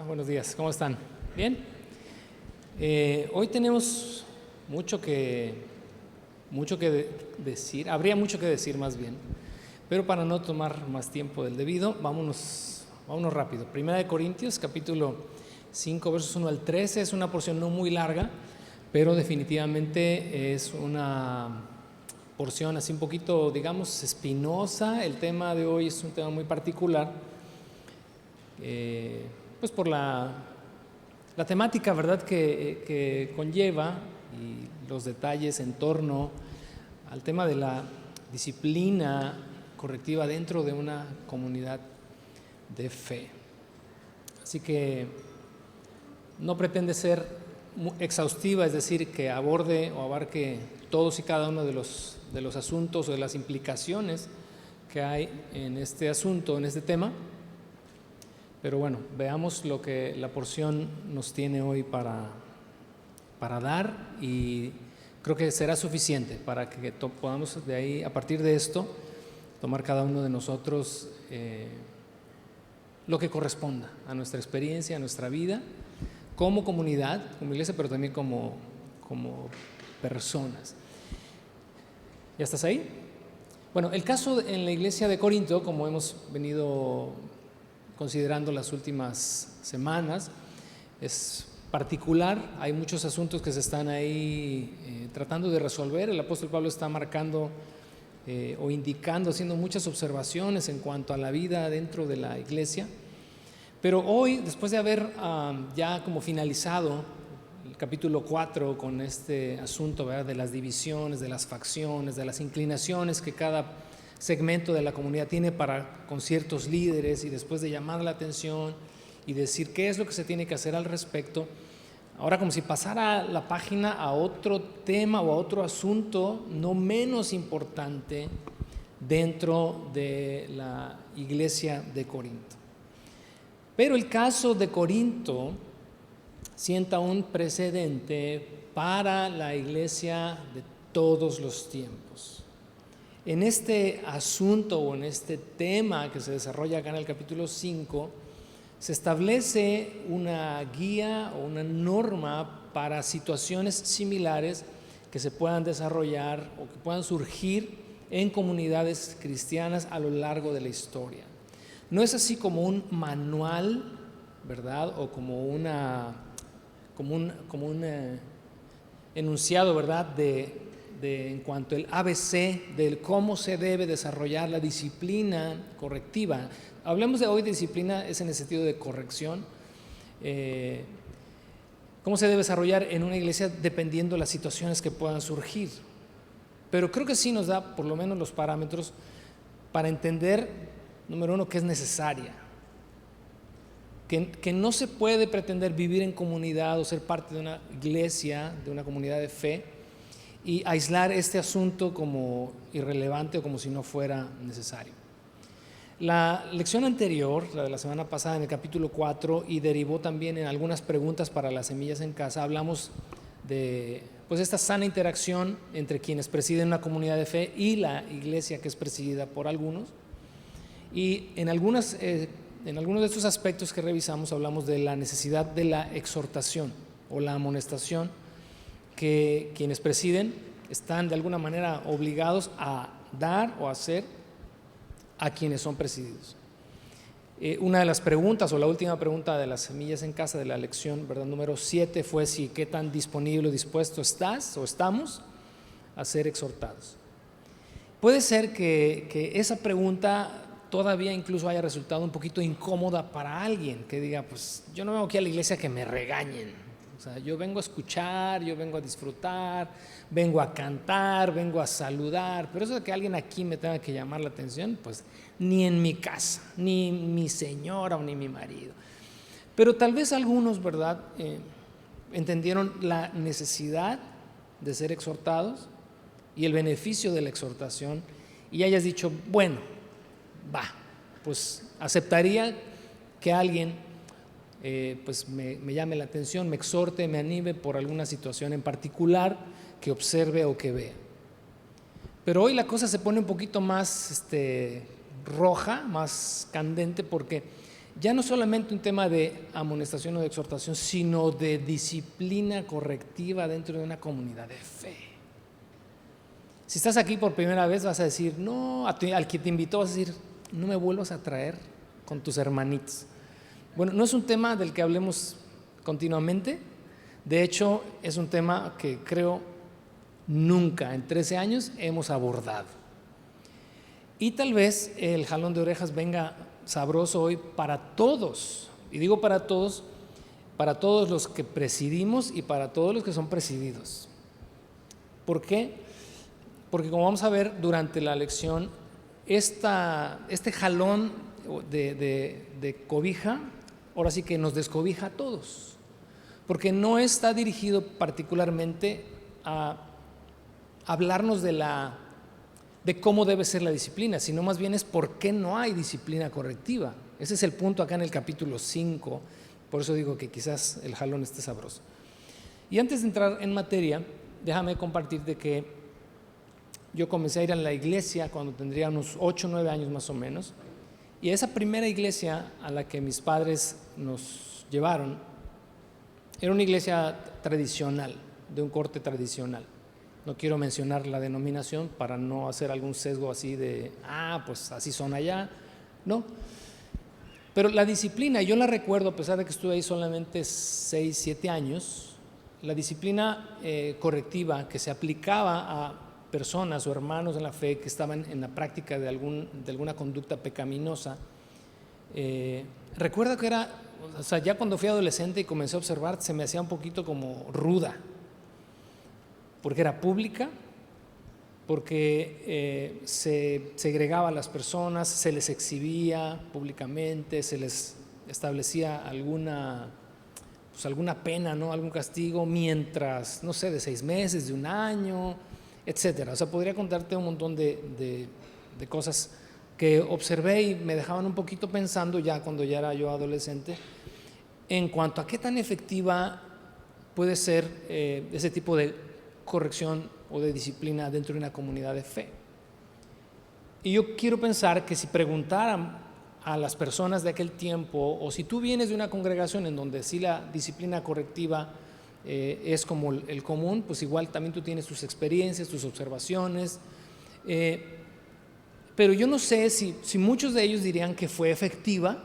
Buenos días, ¿cómo están? ¿Bien? Hoy tenemos mucho que decir, habría mucho que decir más bien, pero para no tomar más tiempo del debido, vámonos rápido. Primera de Corintios, capítulo 5, versos 1 al 13, es una porción no muy larga, pero definitivamente es una porción así un poquito, digamos, espinosa. El tema de hoy es un tema muy particular, pues por la temática, ¿verdad?, que conlleva y los detalles en torno al tema de la disciplina correctiva dentro de una comunidad de fe. Así que no pretende ser exhaustiva, es decir, que aborde o abarque todos y cada uno de los asuntos o de las implicaciones que hay en este asunto, en este tema. Pero bueno, veamos lo que la porción nos tiene hoy para dar, y creo que será suficiente para que podamos de ahí, a partir de esto, tomar cada uno de nosotros lo que corresponda a nuestra experiencia, a nuestra vida, como comunidad, como iglesia, pero también como personas. ¿Ya estás ahí? Bueno, el caso en la iglesia de Corinto, como hemos venido considerando las últimas semanas, es particular. Hay muchos asuntos que se están ahí tratando de resolver. El apóstol Pablo está marcando o indicando, haciendo muchas observaciones en cuanto a la vida dentro de la iglesia. Pero hoy, después de haber ya como finalizado el capítulo 4 con este asunto, ¿verdad?, de las divisiones, de las facciones, de las inclinaciones que cada segmento de la comunidad tiene para con ciertos líderes, y después de llamar la atención y decir qué es lo que se tiene que hacer al respecto, ahora como si pasara la página a otro tema o a otro asunto no menos importante dentro de la iglesia de Corinto. Pero el caso de Corinto sienta un precedente para la iglesia de todos los tiempos. En este asunto o en este tema que se desarrolla acá en el capítulo 5, se establece una guía o una norma para situaciones similares que se puedan desarrollar o que puedan surgir en comunidades cristianas a lo largo de la historia. No es así como un manual, ¿verdad?, o como un enunciado, ¿verdad?, de en cuanto al ABC del cómo se debe desarrollar la disciplina correctiva. Hablemos de hoy de disciplina es en el sentido de corrección. Cómo se debe desarrollar en una iglesia dependiendo de las situaciones que puedan surgir. Pero creo que sí nos da por lo menos los parámetros para entender, número uno, que es necesaria. Que no se puede pretender vivir en comunidad o ser parte de una iglesia, de una comunidad de fe, y aislar este asunto como irrelevante o como si no fuera necesario. La lección anterior, la de la semana pasada en el capítulo 4, y derivó también en algunas preguntas para las semillas en casa, hablamos de pues esta sana interacción entre quienes presiden una comunidad de fe y la iglesia que es presidida por algunos. Y en algunos de estos aspectos que revisamos hablamos de la necesidad de la exhortación o la amonestación, que quienes presiden están de alguna manera obligados a dar o hacer a quienes son presididos. Una de las preguntas, o la última pregunta de las semillas en casa de la lección, ¿verdad?, número 7, fue si qué tan disponible o dispuesto estás o estamos a ser exhortados. Puede ser que esa pregunta todavía incluso haya resultado un poquito incómoda para alguien, que diga, pues yo no vengo aquí a la iglesia que me regañen. O sea, yo vengo a escuchar, yo vengo a disfrutar, vengo a cantar, vengo a saludar, pero eso de que alguien aquí me tenga que llamar la atención, pues ni en mi casa, ni mi señora o ni mi marido. Pero tal vez algunos, ¿verdad?, entendieron la necesidad de ser exhortados y el beneficio de la exhortación, y hayas dicho, bueno, pues aceptaría que alguien pues me llame la atención, me exhorte, me anime por alguna situación en particular que observe o que vea. Pero hoy la cosa se pone un poquito más roja, más candente, porque ya no solamente un tema de amonestación o de exhortación, sino de disciplina correctiva dentro de una comunidad de fe. Si estás aquí por primera vez vas a decir, no, al que te invitó vas a decir, no me vuelvas a traer con tus hermanitos. Bueno, no es un tema del que hablemos continuamente. De hecho, es un tema que creo nunca en 13 años hemos abordado. Y tal vez el jalón de orejas venga sabroso hoy para todos. Y digo para todos los que presidimos y para todos los que son presididos. ¿Por qué? Porque como vamos a ver durante la lección, este jalón de cobija, ahora sí que nos descobija a todos, porque no está dirigido particularmente a hablarnos de cómo debe ser la disciplina, sino más bien es por qué no hay disciplina correctiva. Ese es el punto acá en el capítulo 5, por eso digo que quizás el jalón esté sabroso. Y antes de entrar en materia, déjame compartirte que yo comencé a ir a la iglesia cuando tendría unos 8 o 9 años más o menos, y esa primera iglesia a la que mis padres nos llevaron era una iglesia tradicional, de un corte tradicional. No quiero mencionar la denominación para no hacer algún sesgo así de, pues así son allá, no. Pero la disciplina, yo la recuerdo a pesar de que estuve ahí solamente 6, 7 años, la disciplina correctiva que se aplicaba a personas o hermanos en la fe que estaban en la práctica de alguna conducta pecaminosa, recuerdo que era, o sea, ya cuando fui adolescente y comencé a observar, se me hacía un poquito como ruda, porque era pública, porque se segregaba a las personas, se les exhibía públicamente, se les establecía alguna pena, ¿no? Algún castigo, mientras, no sé, de 6 meses, de 1 año, etcétera. O sea, podría contarte un montón de cosas que observé y me dejaban un poquito pensando ya cuando ya era yo adolescente en cuanto a qué tan efectiva puede ser ese tipo de corrección o de disciplina dentro de una comunidad de fe. Y yo quiero pensar que si preguntaran a las personas de aquel tiempo, o si tú vienes de una congregación en donde sí la disciplina correctiva es como el común, pues igual también tú tienes tus experiencias, tus observaciones, pero yo no sé si muchos de ellos dirían que fue efectiva,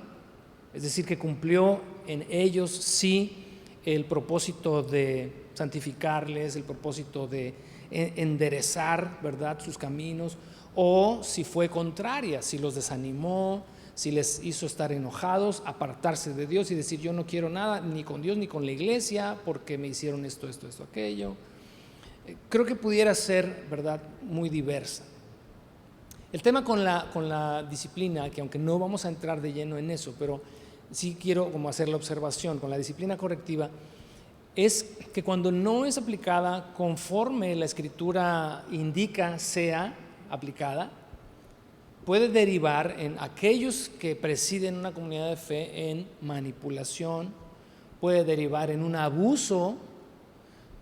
es decir, que cumplió en ellos sí el propósito de santificarles, el propósito de enderezar, ¿verdad?, sus caminos, o si fue contraria, si los desanimó, si les hizo estar enojados, apartarse de Dios y decir yo no quiero nada ni con Dios ni con la iglesia porque me hicieron esto, aquello. Creo que pudiera ser, ¿verdad?, muy diversa. El tema con la disciplina, que aunque no vamos a entrar de lleno en eso, pero sí quiero como hacer la observación con la disciplina correctiva, es que cuando no es aplicada conforme la Escritura indica sea aplicada, puede derivar en aquellos que presiden una comunidad de fe en manipulación, puede derivar en un abuso,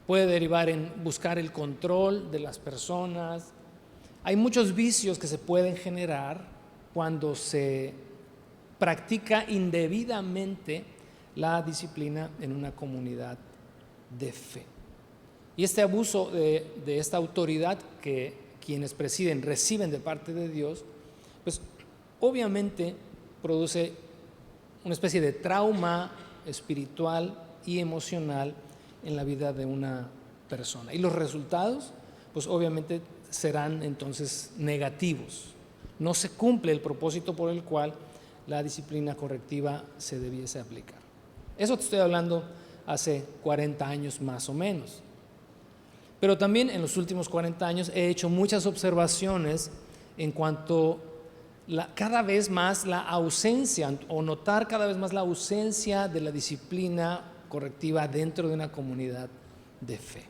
puede derivar en buscar el control de las personas. Hay muchos vicios que se pueden generar cuando se practica indebidamente la disciplina en una comunidad de fe. Y este abuso de esta autoridad que quienes presiden reciben de parte de Dios, pues obviamente produce una especie de trauma espiritual y emocional en la vida de una persona. Y los resultados, pues obviamente serán entonces negativos. No se cumple el propósito por el cual la disciplina correctiva se debiese aplicar. Eso te estoy hablando hace 40 años más o menos. Pero también en los últimos 40 años he hecho muchas observaciones en cuanto cada vez más la ausencia o notar cada vez más la ausencia de la disciplina correctiva dentro de una comunidad de fe.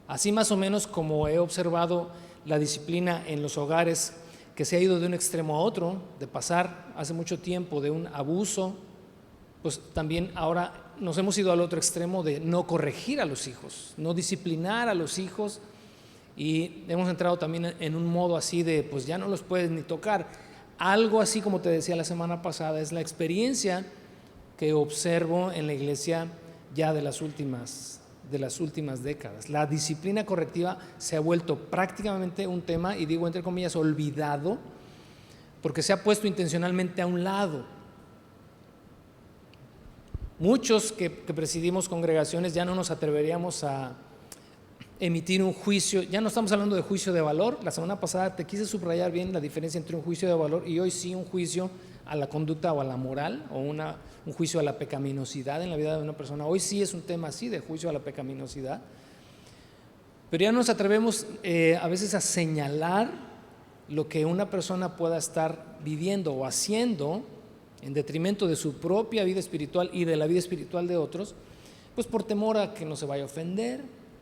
Así más o menos como he observado la disciplina en los hogares que se ha ido de un extremo a otro, de pasar hace mucho tiempo de un abuso, pues también ahora nos hemos ido al otro extremo de no corregir a los hijos, no disciplinar a los hijos, y hemos entrado también en un modo así de pues ya no los puedes ni tocar. algo así como te decía la semana pasada, es la experiencia que observo en la iglesia ya de las últimas décadas. La disciplina correctiva se ha vuelto prácticamente un tema, y digo entre comillas, olvidado, porque se ha puesto intencionalmente a un lado. Muchos que presidimos congregaciones ya no nos atreveríamos a emitir un juicio, ya no estamos hablando de juicio de valor. La semana pasada te quise subrayar bien la diferencia entre un juicio de valor y hoy sí un juicio a la conducta o a la moral, o un juicio a la pecaminosidad en la vida de una persona. Hoy sí es un tema así de juicio a la pecaminosidad, pero ya nos atrevemos a veces a señalar lo que una persona pueda estar viviendo o haciendo en detrimento de su propia vida espiritual y de la vida espiritual de otros, pues por temor a que no se vaya a ofender.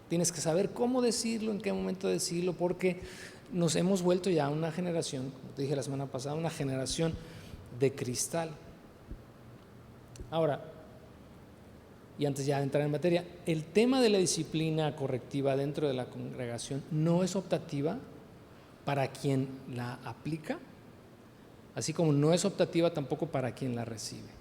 Tienes que saber cómo decirlo, en qué momento decirlo, porque nos hemos vuelto ya una generación, como te dije la semana pasada, una generación de cristal. Ahora, y antes ya de entrar en materia, el tema de la disciplina correctiva dentro de la congregación no es optativa para quien la aplica, así como no es optativa tampoco para quien la recibe.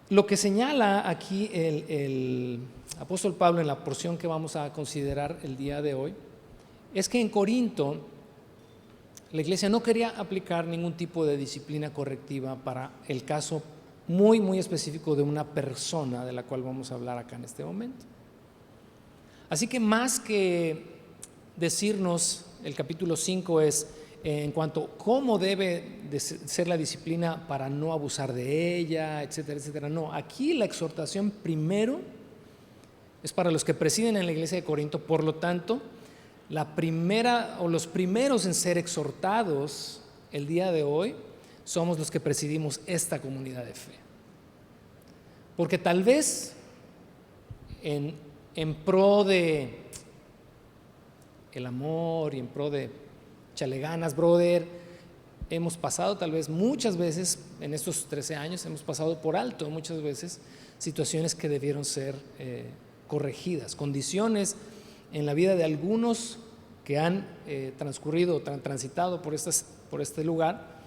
Lo que señala aquí el apóstol Pablo en la porción que vamos a considerar el día de hoy es que en Corinto la iglesia no quería aplicar ningún tipo de disciplina correctiva para el caso muy, muy específico de una persona de la cual vamos a hablar acá en este momento. Así que más que decirnos el capítulo 5 es en cuanto a cómo debe de ser la disciplina para no abusar de ella, etcétera, etcétera. No, aquí la exhortación primero es para los que presiden en la iglesia de Corinto. Por lo tanto, la primera o los primeros en ser exhortados el día de hoy somos los que presidimos esta comunidad de fe. Porque tal vez en pro de el amor y en pro de échale ganas, brother, hemos pasado tal vez muchas veces en estos 13 años, hemos pasado por alto muchas veces situaciones que debieron ser corregidas, condiciones en la vida de algunos que han transcurrido, transitado por este lugar,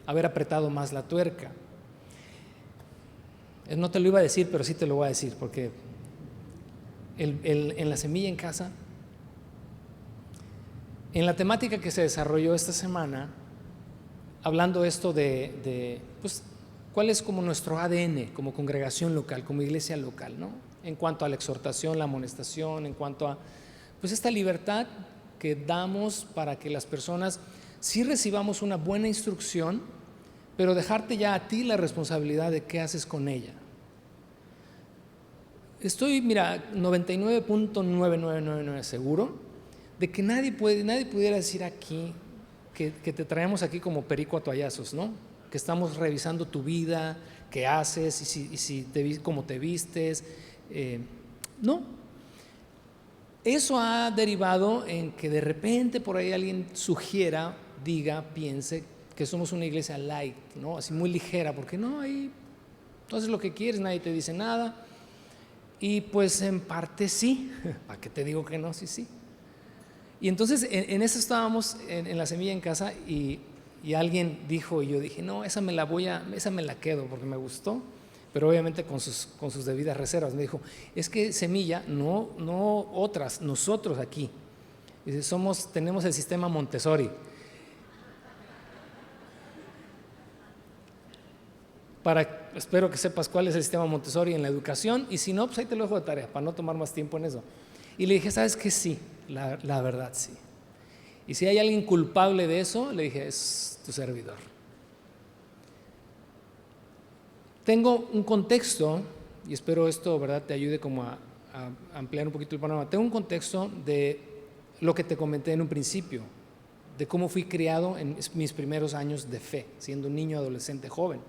haber apretado más la tuerca. No te lo iba a decir, pero sí te lo voy a decir, porque en la semilla en casa, en la temática que se desarrolló esta semana, hablando esto de pues, cuál es como nuestro ADN como congregación local, como iglesia local, ¿no? En cuanto a la exhortación, la amonestación, en cuanto a pues esta libertad que damos para que las personas sí recibamos una buena instrucción, pero dejarte ya a ti la responsabilidad de qué haces con ella. Estoy, mira, 99.9999 seguro de que nadie pudiera decir aquí que te traemos aquí como perico a toallazos, ¿no? Que estamos revisando tu vida, qué haces y cómo te vistes. No. Eso ha derivado en que de repente por ahí alguien sugiera, diga, piense que somos una iglesia light, ¿no? Así muy ligera, porque no, ahí tú haces lo que quieres, nadie te dice nada. Y pues en parte sí, ¿para qué te digo que no? Sí, sí. Y entonces en eso estábamos en la semilla en casa y alguien dijo, y yo dije, no, esa me la quedo porque me gustó, pero obviamente con sus debidas reservas. Me dijo, es que semilla, no otras, nosotros aquí. Dice, tenemos el sistema Montessori. Espero que sepas cuál es el sistema Montessori en la educación, y si no, pues ahí te lo dejo de tarea para no tomar más tiempo en eso. Y le dije, ¿sabes qué? Sí, la verdad sí. Y si hay alguien culpable de eso, le dije, es tu servidor. Tengo un contexto, y espero esto, ¿verdad?, te ayude como a ampliar un poquito el panorama. Tengo un contexto de lo que te comenté en un principio, de cómo fui criado en mis primeros años de fe, siendo un niño, adolescente, joven.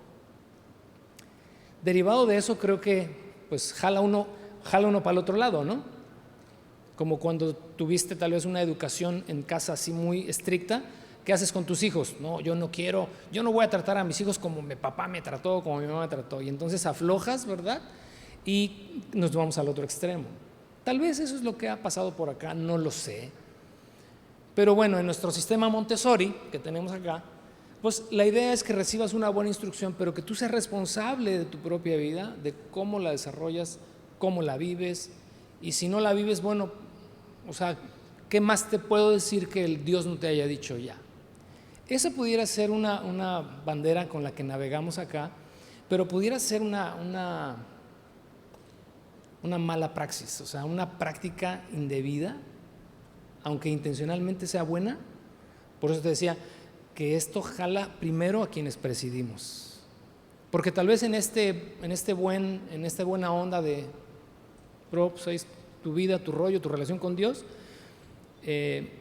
Derivado de eso, creo que pues jala uno para el otro lado, ¿no? Como cuando tuviste tal vez una educación en casa así muy estricta, ¿qué haces con tus hijos? No, yo no voy a tratar a mis hijos como mi papá me trató, como mi mamá me trató, y entonces aflojas, ¿verdad? Y nos vamos al otro extremo. Tal vez eso es lo que ha pasado por acá, no lo sé. Pero bueno, en nuestro sistema Montessori que tenemos acá, Pues la idea es que recibas una buena instrucción, pero que tú seas responsable de tu propia vida, de cómo la desarrollas, cómo la vives, y si no la vives, bueno, o sea, ¿qué más te puedo decir que el Dios no te haya dicho ya? Esa pudiera ser una bandera con la que navegamos acá, pero pudiera ser una mala praxis, o sea, una práctica indebida, aunque intencionalmente sea buena. Por eso te decía que esto jala primero a quienes presidimos, porque tal vez en esta buena onda de pues, tu vida, tu rollo, tu relación con Dios,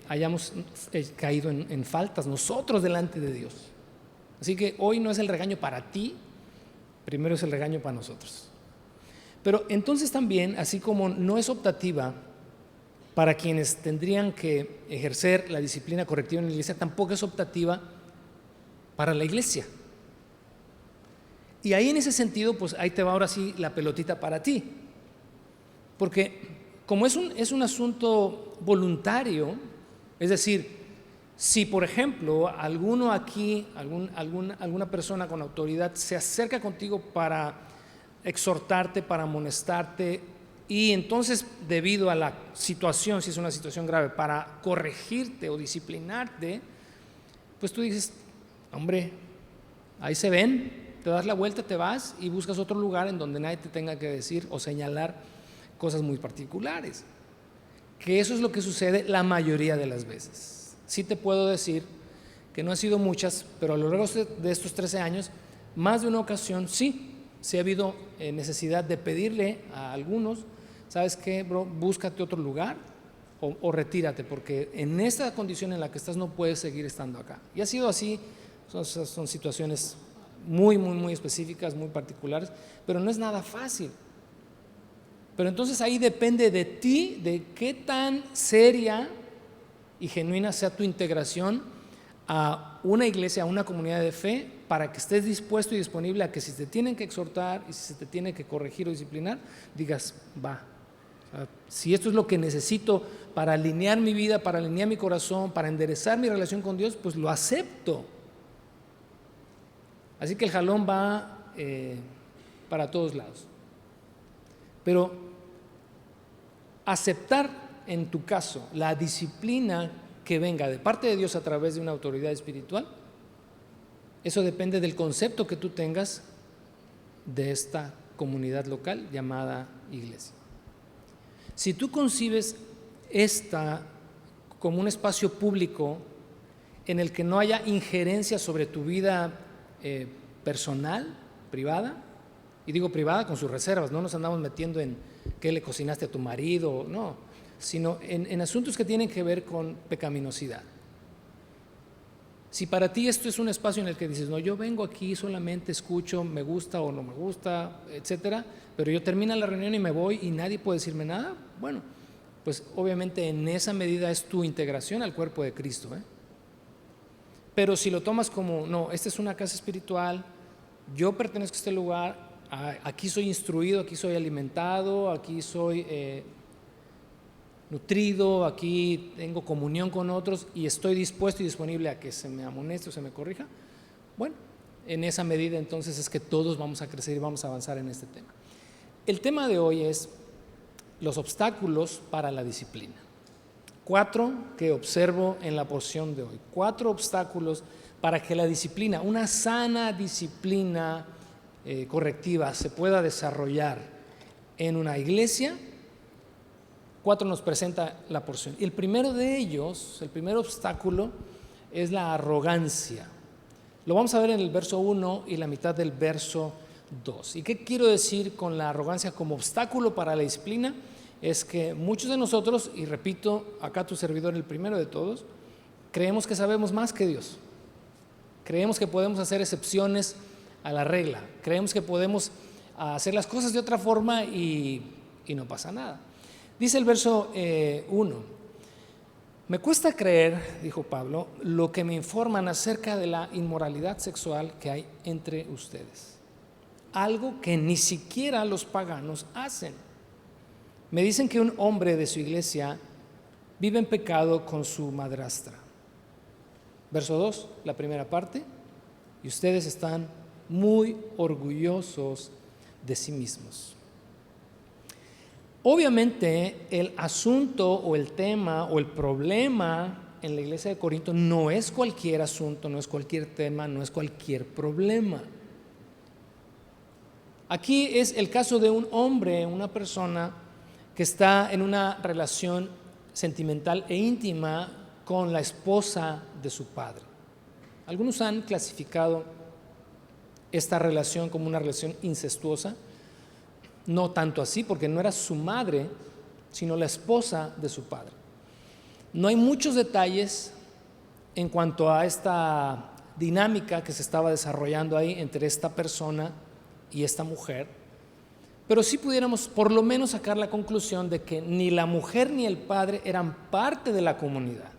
hayamos caído en faltas nosotros delante de Dios. Así que hoy no es el regaño para ti, primero es el regaño para nosotros. Pero entonces también, así como no es optativa para quienes tendrían que ejercer la disciplina correctiva en la iglesia, tampoco es optativa para la iglesia. Y ahí en ese sentido, pues ahí te va ahora sí la pelotita para ti. Porque como es un asunto voluntario, es decir, si por ejemplo alguno aquí, alguna persona con autoridad se acerca contigo para exhortarte, para amonestarte, y entonces debido a la situación, si es una situación grave, para corregirte o disciplinarte, pues tú dices, hombre, ahí se ven, te das la vuelta, te vas y buscas otro lugar en donde nadie te tenga que decir o señalar cosas muy particulares, que eso es lo que sucede la mayoría de las veces. Sí te puedo decir que no han sido muchas, pero a lo largo de estos 13 años, más de una ocasión sí ha habido necesidad de pedirle a algunos, ¿sabes qué, bro? Búscate otro lugar o retírate, porque en esta condición en la que estás no puedes seguir estando acá. Y ha sido así, son situaciones muy, muy, muy específicas, muy particulares, pero no es nada fácil. Pero entonces ahí depende de ti, de qué tan seria y genuina sea tu integración a una iglesia, a una comunidad de fe, para que estés dispuesto y disponible a que si te tienen que exhortar y si se te tiene que corregir o disciplinar, digas, va. O sea, si esto es lo que necesito para alinear mi vida, para alinear mi corazón, para enderezar mi relación con Dios, pues lo acepto. Así que el jalón va para todos lados. Pero aceptar en tu caso la disciplina que venga de parte de Dios a través de una autoridad espiritual, eso depende del concepto que tú tengas de esta comunidad local llamada iglesia. Si tú concibes esta como un espacio público en el que no haya injerencia sobre tu vida personal, privada, y digo privada con sus reservas, no nos andamos metiendo en qué le cocinaste a tu marido, no, sino en asuntos que tienen que ver con pecaminosidad. Si para ti esto es un espacio en el que dices, no, yo vengo aquí, solamente escucho, me gusta o no me gusta, etcétera, pero yo termino la reunión y me voy y nadie puede decirme nada, bueno, pues obviamente en esa medida es tu integración al cuerpo de Cristo, Pero si lo tomas como, no, esta es una casa espiritual, yo pertenezco a este lugar, aquí soy instruido, aquí soy alimentado, aquí soy nutrido, aquí tengo comunión con otros y estoy dispuesto y disponible a que se me amoneste o se me corrija, bueno, en esa medida entonces es que todos vamos a crecer y vamos a avanzar en este tema. El tema de hoy es los obstáculos para la disciplina. 4 que observo en la porción de hoy. 4 obstáculos para que la disciplina, una sana disciplina correctiva, se pueda desarrollar en una iglesia. 4 nos presenta la porción. Y el primero de ellos, el primer obstáculo, es la arrogancia. Lo vamos a ver en el verso 1 y la mitad del verso 2. ¿Y qué quiero decir con la arrogancia como obstáculo para la disciplina? Es que muchos de nosotros, y repito, acá tu servidor, el primero de todos, creemos que sabemos más que Dios. Creemos que podemos hacer excepciones a la regla. Creemos que podemos hacer las cosas de otra forma y no pasa nada. Dice el verso 1, me cuesta creer, dijo Pablo, lo que me informan acerca de la inmoralidad sexual que hay entre ustedes. Algo que ni siquiera los paganos hacen. Me dicen que un hombre de su iglesia vive en pecado con su madrastra. Verso 2, la primera parte. y ustedes están muy orgullosos de sí mismos. Obviamente el asunto o el tema o el problema en la iglesia de Corinto no es cualquier asunto, no es cualquier tema, no es cualquier problema. Aquí es el caso de un hombre, una persona que está en una relación sentimental e íntima con la esposa de su padre. Algunos han clasificado esta relación como una relación incestuosa. No tanto así, porque no era su madre, sino la esposa de su padre. No hay muchos detalles en cuanto a esta dinámica que se estaba desarrollando ahí entre esta persona y esta mujer, pero sí pudiéramos por lo menos sacar la conclusión de que ni la mujer ni el padre eran parte de la comunidad.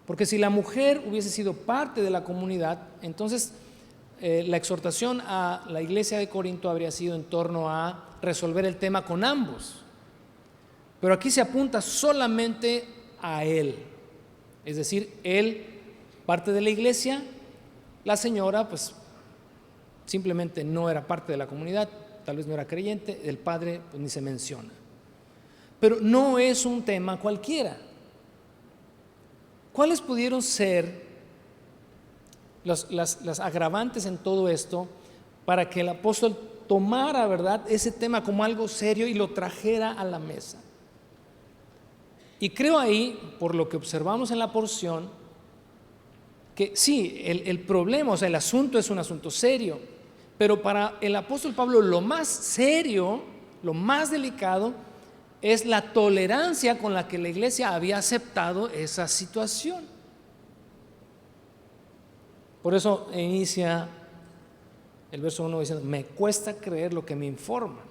Porque si la mujer hubiese sido parte de la comunidad, entonces la exhortación a la iglesia de Corinto habría sido en torno a resolver el tema con ambos. Pero aquí se apunta solamente a él. Es decir, él, parte de la iglesia, la señora, pues simplemente no era parte de la comunidad, tal vez no era creyente, el padre pues ni se menciona. Pero no es un tema cualquiera. ¿Cuáles pudieron ser las agravantes en todo esto para que el apóstol tomara, ¿verdad?, ese tema como algo serio y lo trajera a la mesa? Y creo ahí, por lo que observamos en la porción, que sí, el problema, o sea, el asunto es un asunto serio, pero para el apóstol Pablo lo más serio, lo más delicado, es la tolerancia con la que la iglesia había aceptado esa situación. Por eso inicia el verso 1 diciendo, me cuesta creer lo que me informan.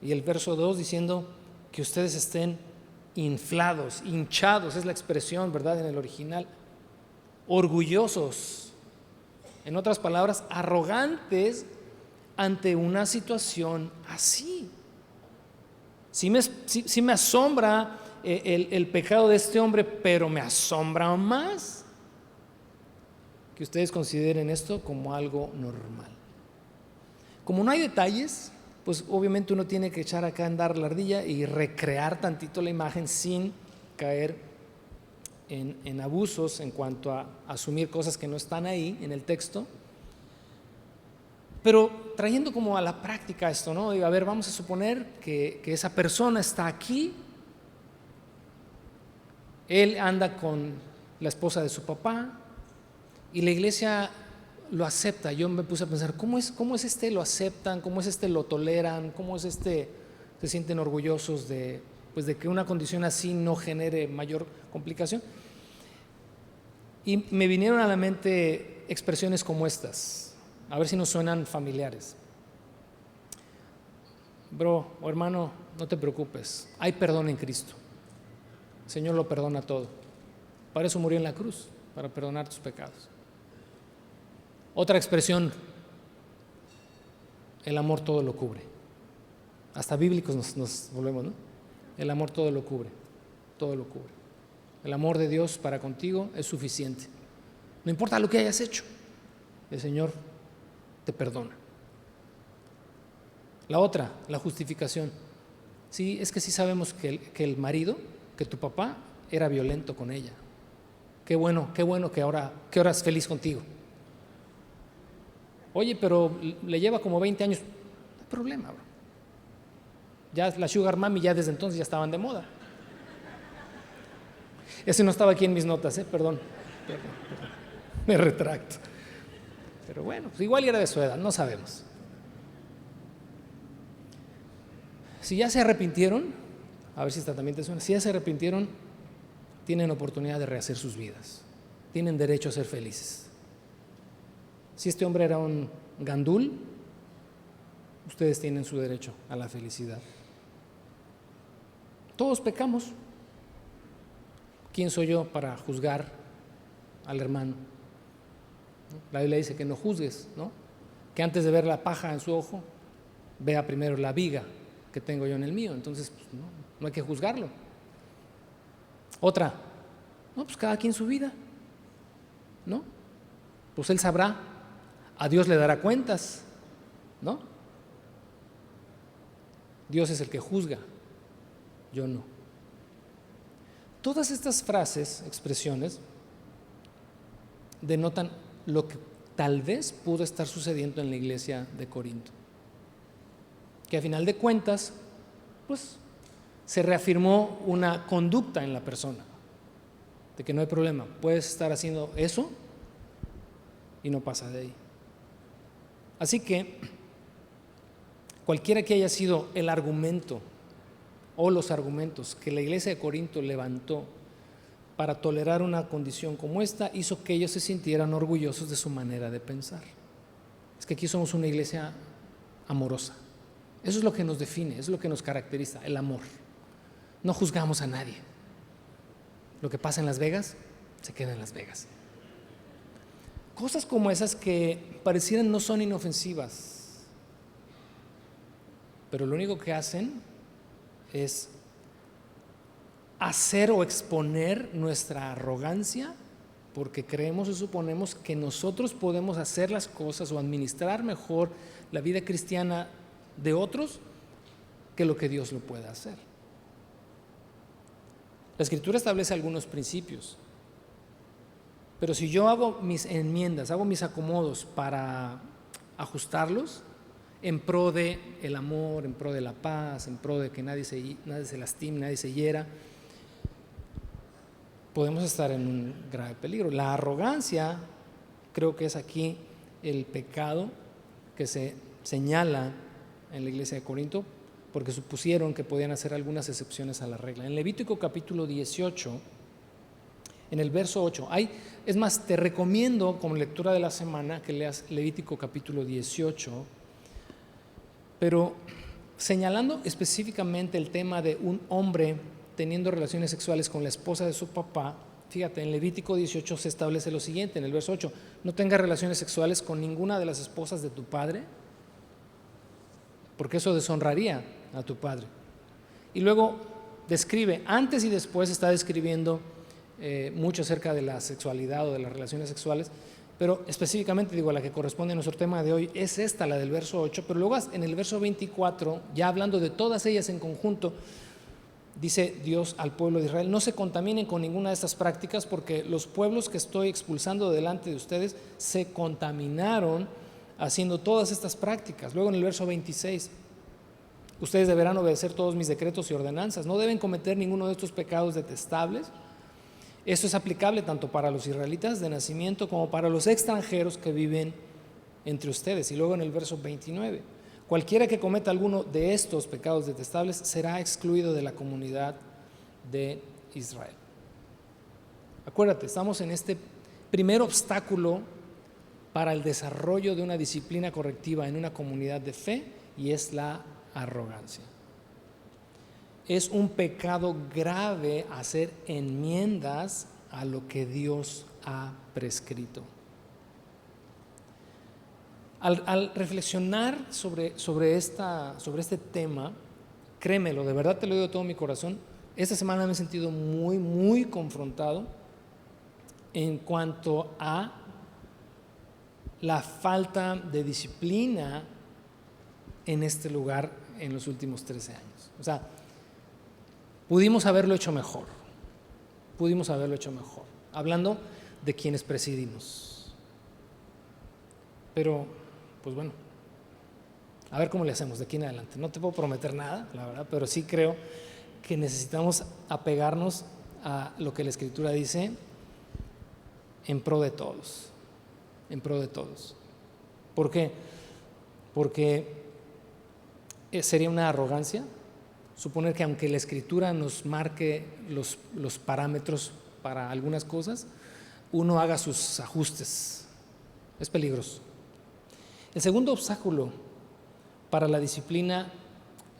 Y el verso 2 diciendo que ustedes estén inflados, hinchados, es la expresión, ¿verdad?, en el original, orgullosos, en otras palabras, arrogantes ante una situación así. Sí me asombra el pecado de este hombre, pero me asombra más que ustedes consideren esto como algo normal. Como no hay detalles, pues obviamente uno tiene que echar acá a andar la ardilla y recrear tantito la imagen sin caer en abusos en cuanto a asumir cosas que no están ahí en el texto. Pero trayendo como a la práctica esto, ¿no? Digo, a ver, vamos a suponer que esa persona está aquí, él anda con la esposa de su papá y la iglesia lo acepta. Yo me puse a pensar, ¿cómo es lo aceptan? ¿Cómo es lo toleran? ¿Cómo es se sienten orgullosos de que una condición así no genere mayor complicación? Y me vinieron a la mente expresiones como estas, a ver si nos suenan familiares. Bro o hermano, no te preocupes, hay perdón en Cristo. El Señor lo perdona todo. Para eso murió en la cruz, para perdonar tus pecados. Otra expresión, el amor todo lo cubre. Hasta bíblicos nos volvemos, ¿no? El amor todo lo cubre, todo lo cubre. El amor de Dios para contigo es suficiente. No importa lo que hayas hecho, el Señor te perdona. La otra, la justificación. Sí, es que sí sabemos que el marido, que tu papá era violento con ella. Qué bueno que ahora es feliz contigo. Oye, pero le lleva como 20 años. No hay problema, bro. Ya la sugar mami ya desde entonces ya estaban de moda. Ese no estaba aquí en mis notas, perdón. Me retracto. Pero bueno, pues igual era de su edad, no sabemos. Si ya se arrepintieron, a ver si esta también te suena, si ya se arrepintieron, tienen oportunidad de rehacer sus vidas, tienen derecho a ser felices. Si este hombre era un gandul, ustedes tienen su derecho a la felicidad. Todos pecamos. ¿Quién soy yo para juzgar al hermano? La Biblia dice que no juzgues, ¿no? Que antes de ver la paja en su ojo, vea primero la viga que tengo yo en el mío. Entonces, pues, no hay que juzgarlo. Otra, no, pues cada quien su vida, ¿no? Pues Él sabrá, a Dios le dará cuentas, ¿no? Dios es el que juzga, yo no. Todas estas frases, expresiones, denotan lo que tal vez pudo estar sucediendo en la iglesia de Corinto. Que a final de cuentas, pues se reafirmó una conducta en la persona, de que no hay problema, puedes estar haciendo eso y no pasa de ahí. Así que cualquiera que haya sido el argumento o los argumentos que la iglesia de Corinto levantó para tolerar una condición como esta, hizo que ellos se sintieran orgullosos de su manera de pensar. Es que aquí somos una iglesia amorosa. Eso es lo que nos define, eso es lo que nos caracteriza, el amor. No juzgamos a nadie. Lo que pasa en Las Vegas, se queda en Las Vegas. Cosas como esas que parecieran no son inofensivas, pero lo único que hacen es hacer o exponer nuestra arrogancia, porque creemos o suponemos que nosotros podemos hacer las cosas o administrar mejor la vida cristiana de otros que lo que Dios lo pueda hacer. La Escritura establece algunos principios, pero si yo hago mis enmiendas, hago mis acomodos para ajustarlos en pro de el amor, en pro de la paz, en pro de que nadie se lastime, nadie se hiera, podemos estar en un grave peligro. La arrogancia creo que es aquí el pecado que se señala en la iglesia de Corinto, porque supusieron que podían hacer algunas excepciones a la regla. En Levítico capítulo 18, en el verso 8, es más, te recomiendo como lectura de la semana que leas Levítico capítulo 18, pero señalando específicamente el tema de un hombre teniendo relaciones sexuales con la esposa de su papá. Fíjate, en Levítico 18 se establece lo siguiente, en el verso 8, no tengas relaciones sexuales con ninguna de las esposas de tu padre, porque eso deshonraría a tu padre. Y luego describe, antes y después está describiendo mucho acerca de la sexualidad o de las relaciones sexuales, pero específicamente digo, la que corresponde a nuestro tema de hoy es esta, la del verso 8, pero luego en el verso 24, ya hablando de todas ellas en conjunto, dice Dios al pueblo de Israel, no se contaminen con ninguna de estas prácticas, porque los pueblos que estoy expulsando delante de ustedes se contaminaron haciendo todas estas prácticas. Luego en el verso 26, ustedes deberán obedecer todos mis decretos y ordenanzas, no deben cometer ninguno de estos pecados detestables. Esto es aplicable tanto para los israelitas de nacimiento como para los extranjeros que viven entre ustedes. Y luego en el verso 29, cualquiera que cometa alguno de estos pecados detestables será excluido de la comunidad de Israel. Acuérdate, estamos en este primer obstáculo para el desarrollo de una disciplina correctiva en una comunidad de fe, y es la arrogancia. Es un pecado grave hacer enmiendas a lo que Dios ha prescrito. Al reflexionar sobre este tema, créemelo, de verdad te lo digo de todo mi corazón, esta semana me he sentido muy, muy confrontado en cuanto a la falta de disciplina en este lugar en los últimos 13 años. O sea, pudimos haberlo hecho mejor, hablando de quienes presidimos. Pero, pues bueno, a ver cómo le hacemos de aquí en adelante. No te puedo prometer nada, la verdad, pero sí creo que necesitamos apegarnos a lo que la Escritura dice en pro de todos. ¿Por qué? Porque sería una arrogancia suponer que aunque la Escritura nos marque los parámetros para algunas cosas, uno haga sus ajustes. Es peligroso. El segundo obstáculo para la disciplina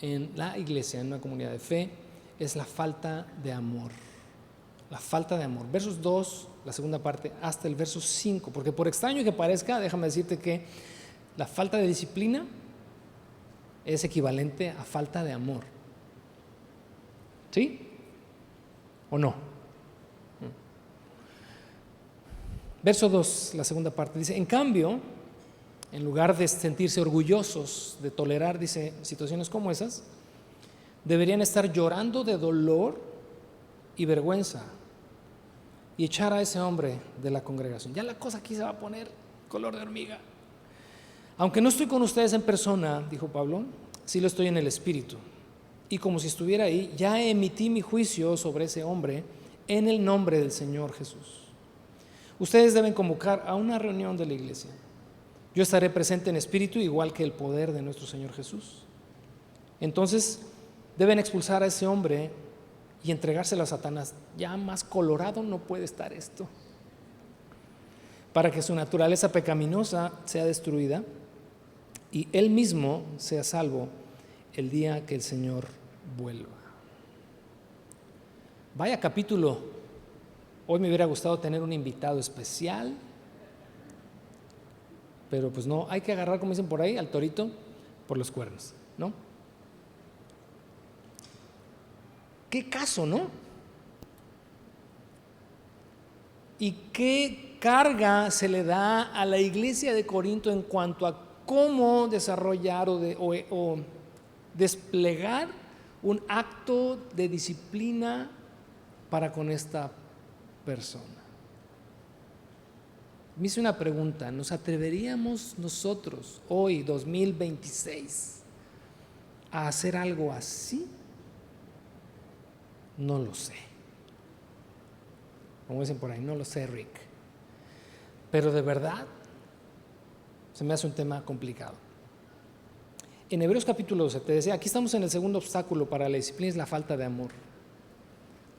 en la iglesia, en una comunidad de fe, es la falta de amor. La falta de amor. Versos 2, la segunda parte, hasta el verso 5. Porque por extraño que parezca, déjame decirte que la falta de disciplina es equivalente a falta de amor. ¿Sí? ¿O no? Verso 2, la segunda parte, dice: en cambio, en lugar de sentirse orgullosos de tolerar, dice, situaciones como esas, deberían estar llorando de dolor y vergüenza y echar a ese hombre de la congregación. Ya la cosa aquí se va a poner color de hormiga. Aunque no estoy con ustedes en persona, dijo Pablo, sí lo estoy en el espíritu. Y como si estuviera ahí, ya emití mi juicio sobre ese hombre en el nombre del Señor Jesús. Ustedes deben convocar a una reunión de la iglesia. Yo estaré presente en espíritu, igual que el poder de nuestro Señor Jesús. Entonces deben expulsar a ese hombre y entregárselo a Satanás. Ya más colorado no puede estar esto, para que su naturaleza pecaminosa sea destruida y él mismo sea salvo el día que el Señor vuelva. Vaya capítulo. Hoy me hubiera gustado tener un invitado especial, pero pues no, hay que agarrar, como dicen por ahí, al torito por los cuernos, ¿no? ¿Qué caso, no? ¿Y qué carga se le da a la iglesia de Corinto en cuanto a cómo desarrollar o desplegar un acto de disciplina para con esta persona? Me hice una pregunta: ¿nos atreveríamos nosotros hoy, 2026, a hacer algo así? No lo sé. Como dicen por ahí, no lo sé, Rick. Pero de verdad se me hace un tema complicado. En Hebreos capítulo 12, te decía, aquí estamos en el segundo obstáculo para la disciplina, es la falta de amor.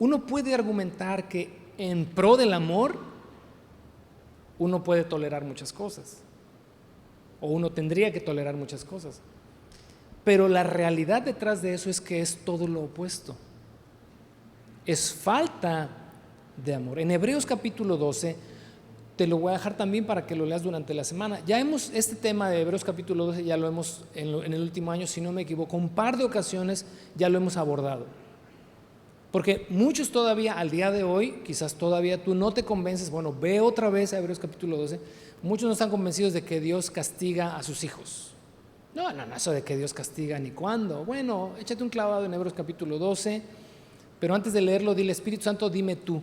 Uno puede argumentar que en pro del amor uno puede tolerar muchas cosas, o uno tendría que tolerar muchas cosas, pero la realidad detrás de eso es que es todo lo opuesto. Es falta de amor. En Hebreos capítulo 12, te lo voy a dejar también para que lo leas durante la semana. Este tema de Hebreos capítulo 12 ya lo hemos, en el último año, si no me equivoco, un par de ocasiones ya lo hemos abordado. Porque muchos todavía, al día de hoy, quizás todavía tú no te convences, bueno, ve otra vez a Hebreos capítulo 12, muchos no están convencidos de que Dios castiga a sus hijos. No, eso de que Dios castiga ni cuándo. Bueno, échate un clavado en Hebreos capítulo 12, pero antes de leerlo, dile: Espíritu Santo, dime tú,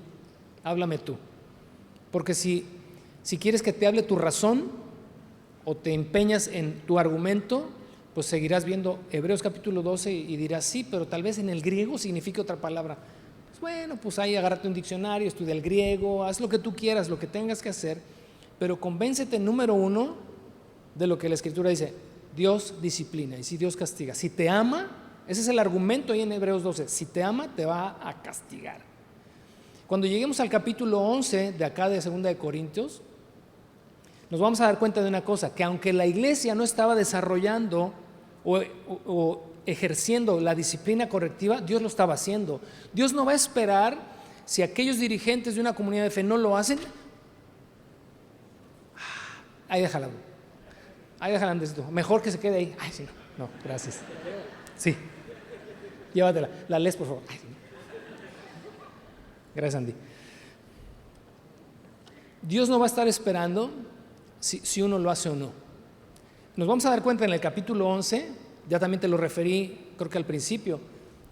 háblame tú. Porque si quieres que te hable tu razón o te empeñas en tu argumento, pues seguirás viendo Hebreos capítulo 12 y dirás: sí, pero tal vez en el griego signifique otra palabra. Pues bueno, pues ahí agárrate un diccionario, estudia el griego, haz lo que tú quieras, lo que tengas que hacer, pero convéncete, número uno, de lo que la Escritura dice: Dios disciplina y si Dios castiga. Si te ama, ese es el argumento ahí en Hebreos 12, si te ama te va a castigar. Cuando lleguemos al capítulo 11 de acá de 2 de Corintios, nos vamos a dar cuenta de una cosa: que aunque la iglesia no estaba desarrollando o ejerciendo la disciplina correctiva, Dios lo estaba haciendo. Dios no va a esperar, si aquellos dirigentes de una comunidad de fe no lo hacen, ahí déjala, Andresito, mejor que se quede ahí. Ay, sí, no, gracias. Sí, llévatela, la lees por favor. Ay, sí. Gracias, Andy. Dios no va a estar esperando si uno lo hace o no. Nos vamos a dar cuenta en el capítulo 11, ya también te lo referí, creo que al principio.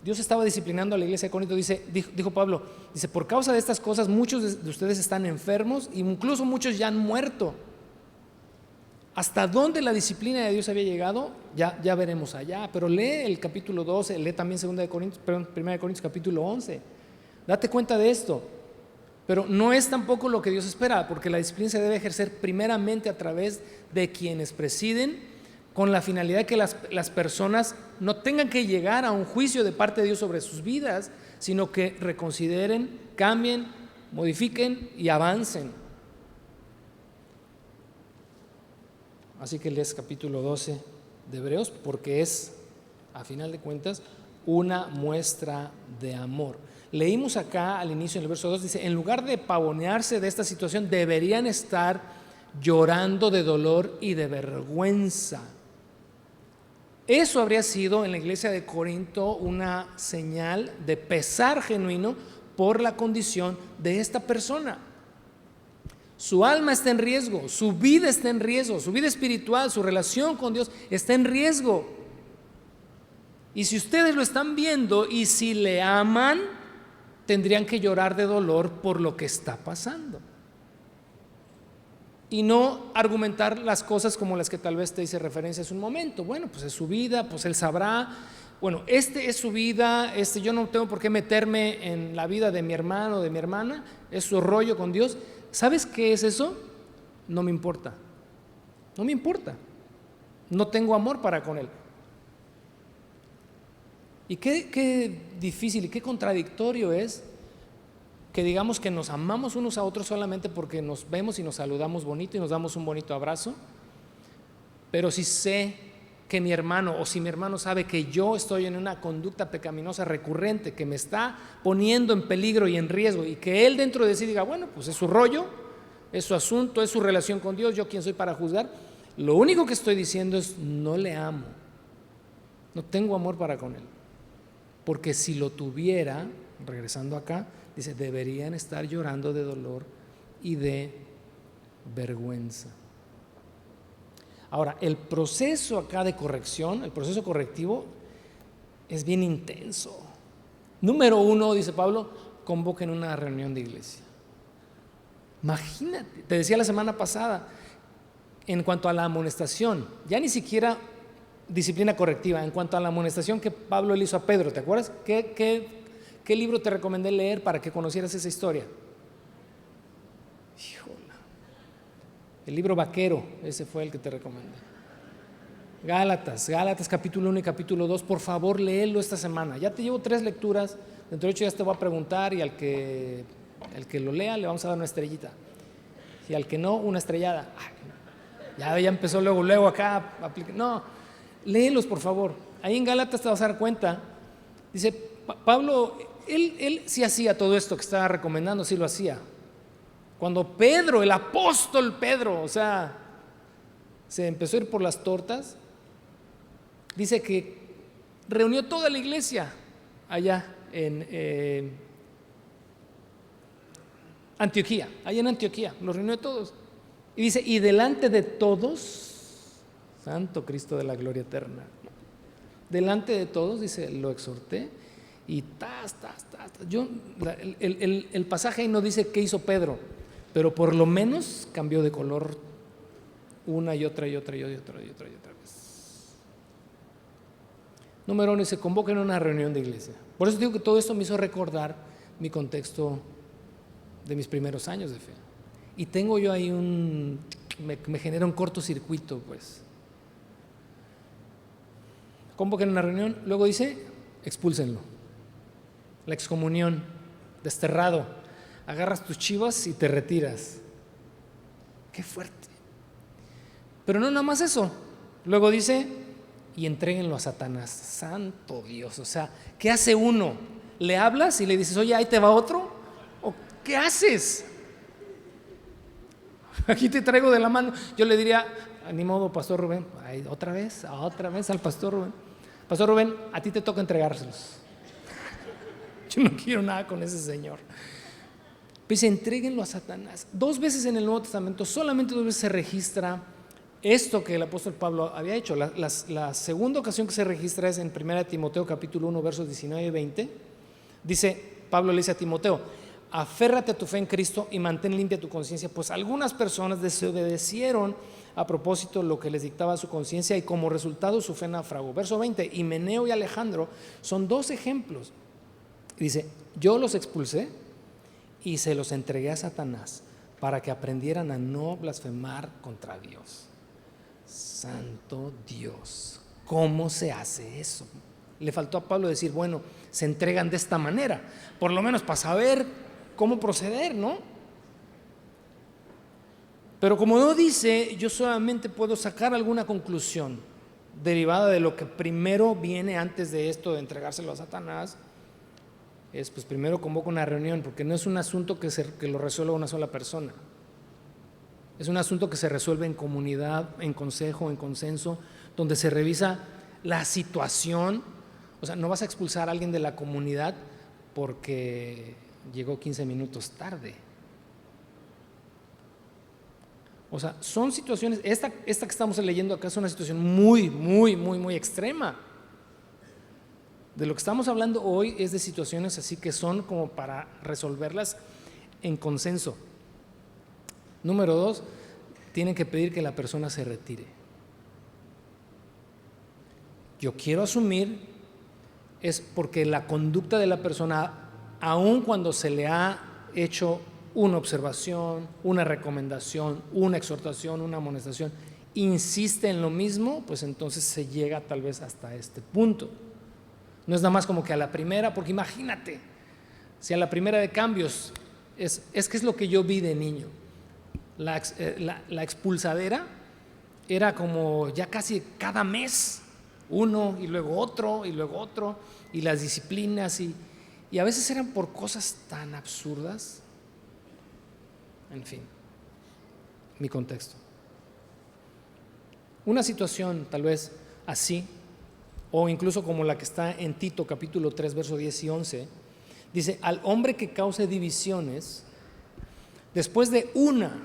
Dios estaba disciplinando a la iglesia de Corinto. Dijo Pablo, dice: por causa de estas cosas muchos de ustedes están enfermos, e incluso muchos ya han muerto. ¿Hasta dónde la disciplina de Dios había llegado? Ya veremos allá, pero lee el capítulo 12, lee también 1 de Corintios capítulo 11. Date cuenta de esto. Pero no es tampoco lo que Dios espera, porque la disciplina se debe ejercer primeramente a través de quienes presiden, con la finalidad de que las personas no tengan que llegar a un juicio de parte de Dios sobre sus vidas, sino que reconsideren, cambien, modifiquen y avancen. Así que lees capítulo 12 de Hebreos, porque es, a final de cuentas, una muestra de amor. Leímos acá al inicio en el verso 2, dice: en lugar de pavonearse de esta situación, deberían estar llorando de dolor y de vergüenza. Eso habría sido en la iglesia de Corinto una señal de pesar genuino por la condición de esta persona. Su alma está en riesgo, su vida está en riesgo, su vida espiritual, su relación con Dios está en riesgo. Y si ustedes lo están viendo y si le aman, tendrían que llorar de dolor por lo que está pasando. Y no argumentar las cosas como las que tal vez te hice referencia hace un momento. Bueno, pues es su vida, pues él sabrá. Bueno, es su vida, yo no tengo por qué meterme en la vida de mi hermano o de mi hermana, es su rollo con Dios. ¿Sabes qué es eso? No me importa. No me importa. No tengo amor para con él. Y qué difícil y qué contradictorio es que digamos que nos amamos unos a otros solamente porque nos vemos y nos saludamos bonito y nos damos un bonito abrazo, pero si sé que mi hermano o si mi hermano sabe que yo estoy en una conducta pecaminosa recurrente que me está poniendo en peligro y en riesgo y que él dentro de sí diga, bueno, pues es su rollo, es su asunto, es su relación con Dios, yo quién soy para juzgar, lo único que estoy diciendo es no le amo, no tengo amor para con él, porque si lo tuviera, regresando acá, dice, deberían estar llorando de dolor y de vergüenza. Ahora, el proceso acá de corrección, el proceso correctivo es bien intenso. Número 1, dice Pablo, convoquen una reunión de iglesia. Imagínate, te decía la semana pasada, en cuanto a la amonestación, ya ni siquiera disciplina correctiva, en cuanto a la amonestación que Pablo le hizo a Pedro, ¿te acuerdas? ¿Qué libro te recomendé leer para que conocieras esa historia? Híjole. El libro Vaquero, ese fue el que te recomendé. Gálatas capítulo 1 y capítulo 2, por favor léelo esta semana. Ya te llevo 3 lecturas, dentro de 8 días te voy a preguntar y al que lo lea le vamos a dar una estrellita. Y al que no, una estrellada. Ya empezó luego acá. No, léelos por favor. Ahí en Gálatas te vas a dar cuenta. Dice, Pablo, él sí hacía todo esto que estaba recomendando, sí lo hacía. Cuando Pedro, el apóstol Pedro, se empezó a ir por las tortas, dice que reunió toda la iglesia allá en Antioquía, los reunió a todos. Y dice, y delante de todos, Santo Cristo de la gloria eterna, delante de todos, dice, lo exhorté y el pasaje ahí no dice qué hizo Pedro, pero por lo menos cambió de color una y otra vez. Número 1, se convoca en una reunión de iglesia. Por eso digo que todo esto me hizo recordar mi contexto de mis primeros años de fe. Y tengo yo ahí me genera un cortocircuito, pues. Convoquen una reunión, luego dice, expúlsenlo. La excomunión, desterrado. Agarras tus chivas y te retiras. Qué fuerte. Pero no nada más eso. Luego dice, y entréguenlo a Satanás. Santo Dios, o sea, ¿qué hace uno? ¿Le hablas y le dices, oye, ahí te va otro? ¿O qué haces? Aquí te traigo de la mano. Yo le diría, ni modo, Pastor Rubén, otra vez al Pastor Rubén. Pastor Rubén, a ti te toca entregárselos. Yo no quiero nada con ese señor. Pues entréguenlo a Satanás. 2 veces en el Nuevo Testamento, solamente 2 veces se registra esto que el apóstol Pablo había hecho. La segunda ocasión que se registra es en 1 Timoteo capítulo 1 versos 19 y 20. Dice, Pablo le dice a Timoteo, aférrate a tu fe en Cristo y mantén limpia tu conciencia, pues algunas personas desobedecieron a propósito lo que les dictaba su conciencia y como resultado su fe naufragó. Verso 20, Himeneo y Alejandro son 2 ejemplos. Dice, yo los expulsé y se los entregué a Satanás para que aprendieran a no blasfemar contra Dios. Santo Dios, ¿cómo se hace eso? Le faltó a Pablo decir, bueno, se entregan de esta manera, por lo menos para saber cómo proceder, ¿no? Pero como no dice, yo solamente puedo sacar alguna conclusión derivada de lo que primero viene antes de esto de entregárselo a Satanás. Pues primero convoco una reunión, porque no es un asunto que lo resuelva una sola persona. Es un asunto que se resuelve en comunidad, en consejo, en consenso, donde se revisa la situación. O sea, no vas a expulsar a alguien de la comunidad porque llegó 15 minutos tarde. O sea, son situaciones, esta que estamos leyendo acá es una situación muy, muy, muy, muy extrema. De lo que estamos hablando hoy es de situaciones así que son como para resolverlas en consenso. Número 2, tienen que pedir que la persona se retire. Yo quiero asumir es porque la conducta de la persona, aun cuando se le ha hecho una observación, una recomendación, una exhortación, una amonestación, insiste en lo mismo, pues entonces se llega tal vez hasta este punto. No es nada más como que a la primera, porque imagínate, si a la primera de cambios, es que es lo que yo vi de niño. La expulsadera era como ya casi cada mes, uno y luego otro, y las disciplinas, y a veces eran por cosas tan absurdas. En fin, mi contexto. Una situación tal vez así, o incluso como la que está en Tito capítulo 3, verso 10 y 11, dice: al hombre que cause divisiones, después de una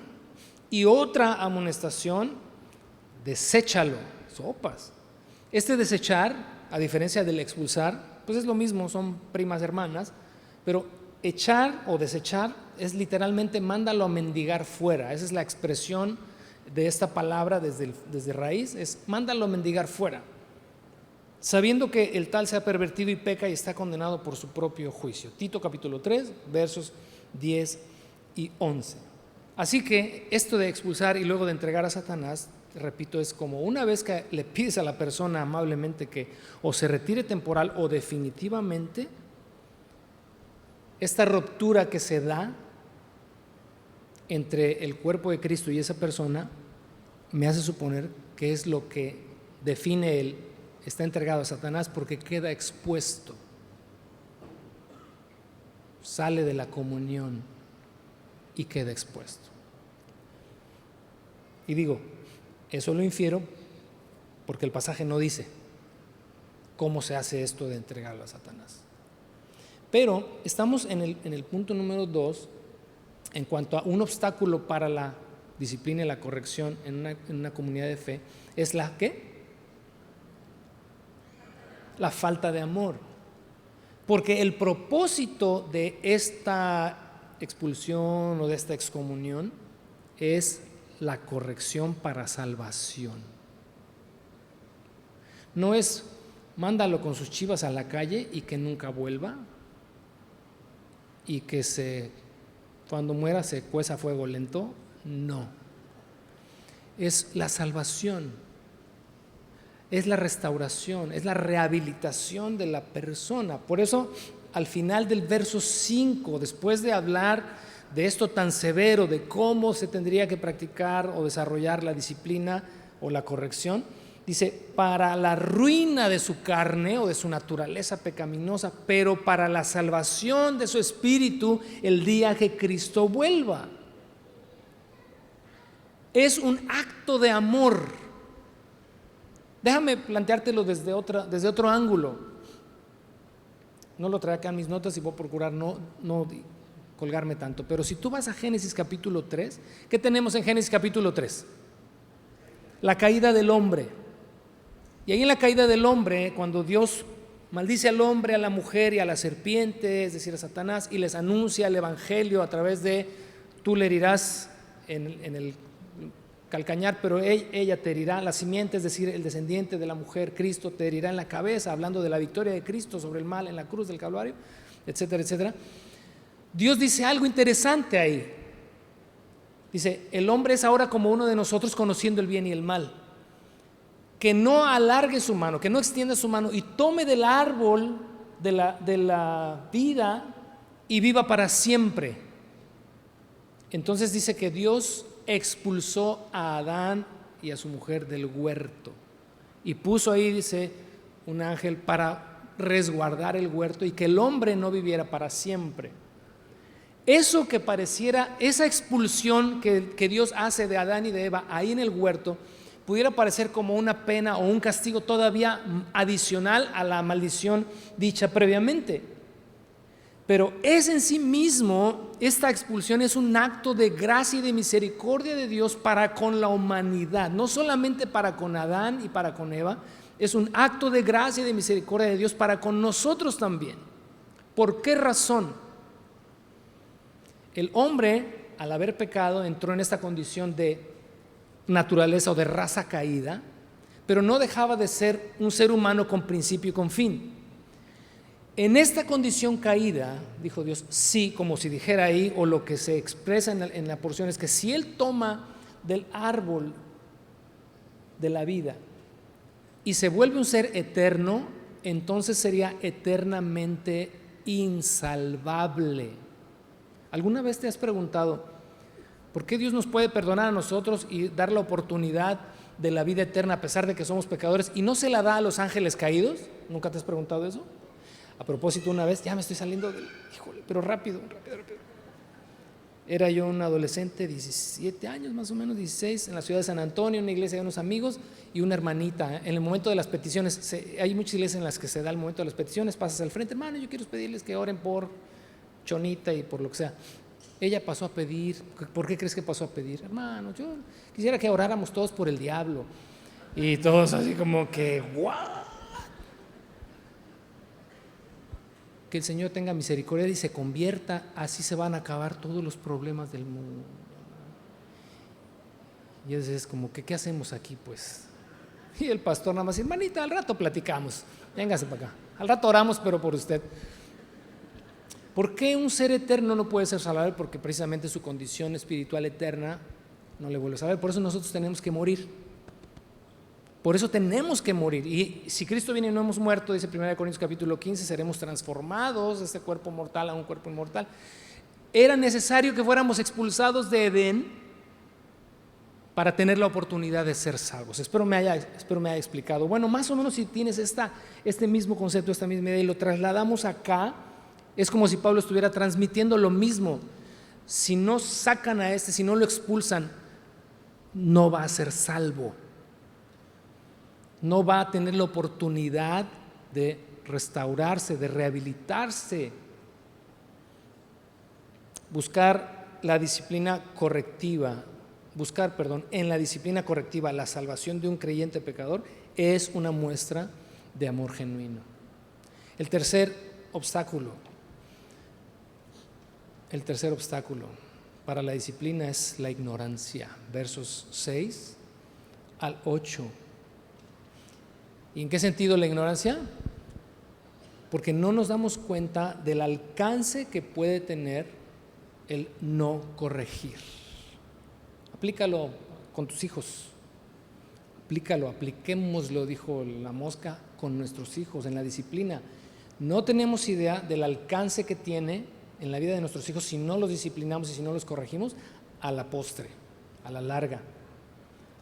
y otra amonestación, deséchalo. Sopas. Este desechar, a diferencia del expulsar, pues es lo mismo, son primas hermanas, pero echar o desechar es literalmente mándalo a mendigar fuera. Esa es la expresión de esta palabra desde raíz, es mándalo a mendigar fuera, sabiendo que el tal se ha pervertido y peca y está condenado por su propio juicio. Tito capítulo 3, versos 10 y 11. Así que esto de expulsar y luego de entregar a Satanás, repito, es como una vez que le pides a la persona amablemente que o se retire temporal o definitivamente, esta ruptura que se da entre el cuerpo de Cristo y esa persona me hace suponer que es lo que define el está entregado a Satanás, porque queda expuesto, sale de la comunión y queda expuesto. Y digo, eso lo infiero porque el pasaje no dice cómo se hace esto de entregarlo a Satanás. Pero estamos en el punto número 2 en cuanto a un obstáculo para la disciplina y la corrección en una comunidad de fe. ¿Es la qué? La falta de amor. Porque el propósito de esta expulsión o de esta excomunión es la corrección para salvación. No es mándalo con sus chivas a la calle y que nunca vuelva y que cuando muera se cueza a fuego lento. No, es la salvación, es la restauración, es la rehabilitación de la persona. Por eso al final del verso 5, después de hablar de esto tan severo, de cómo se tendría que practicar o desarrollar la disciplina o la corrección, dice: para la ruina de su carne o de su naturaleza pecaminosa, pero para la salvación de su espíritu el día que Cristo vuelva. Es un acto de amor. Déjame planteártelo desde otro ángulo. No lo trae acá en mis notas y voy a procurar no colgarme tanto, pero si tú vas a Génesis capítulo 3, ¿qué tenemos en Génesis capítulo 3? La caída del hombre. Y ahí en la caída del hombre, cuando Dios maldice al hombre, a la mujer y a la serpiente, es decir, a Satanás, y les anuncia el evangelio a través de tú le herirás en el calcañar, pero ella te herirá la simiente, es decir, el descendiente de la mujer, Cristo, te herirá en la cabeza, hablando de la victoria de Cristo sobre el mal en la cruz del Calvario, etcétera, etcétera. Dios dice algo interesante ahí. Dice: el hombre es ahora como uno de nosotros, conociendo el bien y el mal. Que no alargue su mano, que no extienda su mano y tome del árbol de la vida y viva para siempre. Entonces dice que Dios expulsó a Adán y a su mujer del huerto y puso ahí, dice, un ángel para resguardar el huerto y que el hombre no viviera para siempre. Eso que pareciera, esa expulsión que Dios hace de Adán y de Eva ahí en el huerto, pudiera parecer como una pena o un castigo todavía adicional a la maldición dicha previamente. Pero es en sí mismo, esta expulsión es un acto de gracia y de misericordia de Dios para con la humanidad, no solamente para con Adán y para con Eva, es un acto de gracia y de misericordia de Dios para con nosotros también. ¿Por qué razón? El hombre, al haber pecado, entró en esta condición de naturaleza o de raza caída, pero no dejaba de ser un ser humano con principio y con fin. En esta condición caída, dijo Dios, sí, como si dijera ahí, o lo que se expresa en la porción es que si Él toma del árbol de la vida y se vuelve un ser eterno, entonces sería eternamente insalvable. ¿Alguna vez te has preguntado por qué Dios nos puede perdonar a nosotros y dar la oportunidad de la vida eterna a pesar de que somos pecadores y no se la da a los ángeles caídos? ¿Nunca te has preguntado eso? A propósito, una vez, ya me estoy saliendo del, híjole, pero rápido. Era yo un adolescente, 17 años más o menos, 16, en la ciudad de San Antonio, en una iglesia de unos amigos y una hermanita. En el momento de las peticiones, hay muchas iglesias en las que se da el momento de las peticiones, pasas al frente, hermano, yo quiero pedirles que oren por Chonita y por lo que sea. Ella pasó a pedir. ¿Por qué crees que pasó a pedir? Hermano, yo quisiera que oráramos todos por el diablo. Y todos así como que, ¡guau! Que el Señor tenga misericordia y se convierta, así se van a acabar todos los problemas del mundo. Y es como que, ¿qué hacemos aquí pues? Y el pastor nada más dice, hermanita, al rato platicamos, véngase para acá, al rato oramos pero por usted. ¿Por qué un ser eterno no puede ser salvado? Porque precisamente su condición espiritual eterna no le vuelve a salvar. Por eso nosotros tenemos que morir. Por eso tenemos que morir. Y si Cristo viene y no hemos muerto, dice 1 Corintios capítulo 15, seremos transformados de este cuerpo mortal a un cuerpo inmortal. Era necesario que fuéramos expulsados de Edén para tener la oportunidad de ser salvos. Espero me haya explicado. Bueno, más o menos si tienes este mismo concepto, esta misma idea y lo trasladamos acá, es como si Pablo estuviera transmitiendo lo mismo. Si no sacan a si no lo expulsan, no va a ser salvo. No va a tener la oportunidad de restaurarse, de rehabilitarse. Buscar la disciplina correctiva, en la disciplina correctiva la salvación de un creyente pecador es una muestra de amor genuino. El tercer obstáculo para la disciplina es la ignorancia. Versos 6 al 8. ¿Y en qué sentido la ignorancia? Porque no nos damos cuenta del alcance que puede tener el no corregir. Aplícalo con tus hijos. Apliquémoslo, dijo la mosca, con nuestros hijos en la disciplina. No tenemos idea del alcance que tiene en la vida de nuestros hijos si no los disciplinamos y si no los corregimos a la postre, a la larga.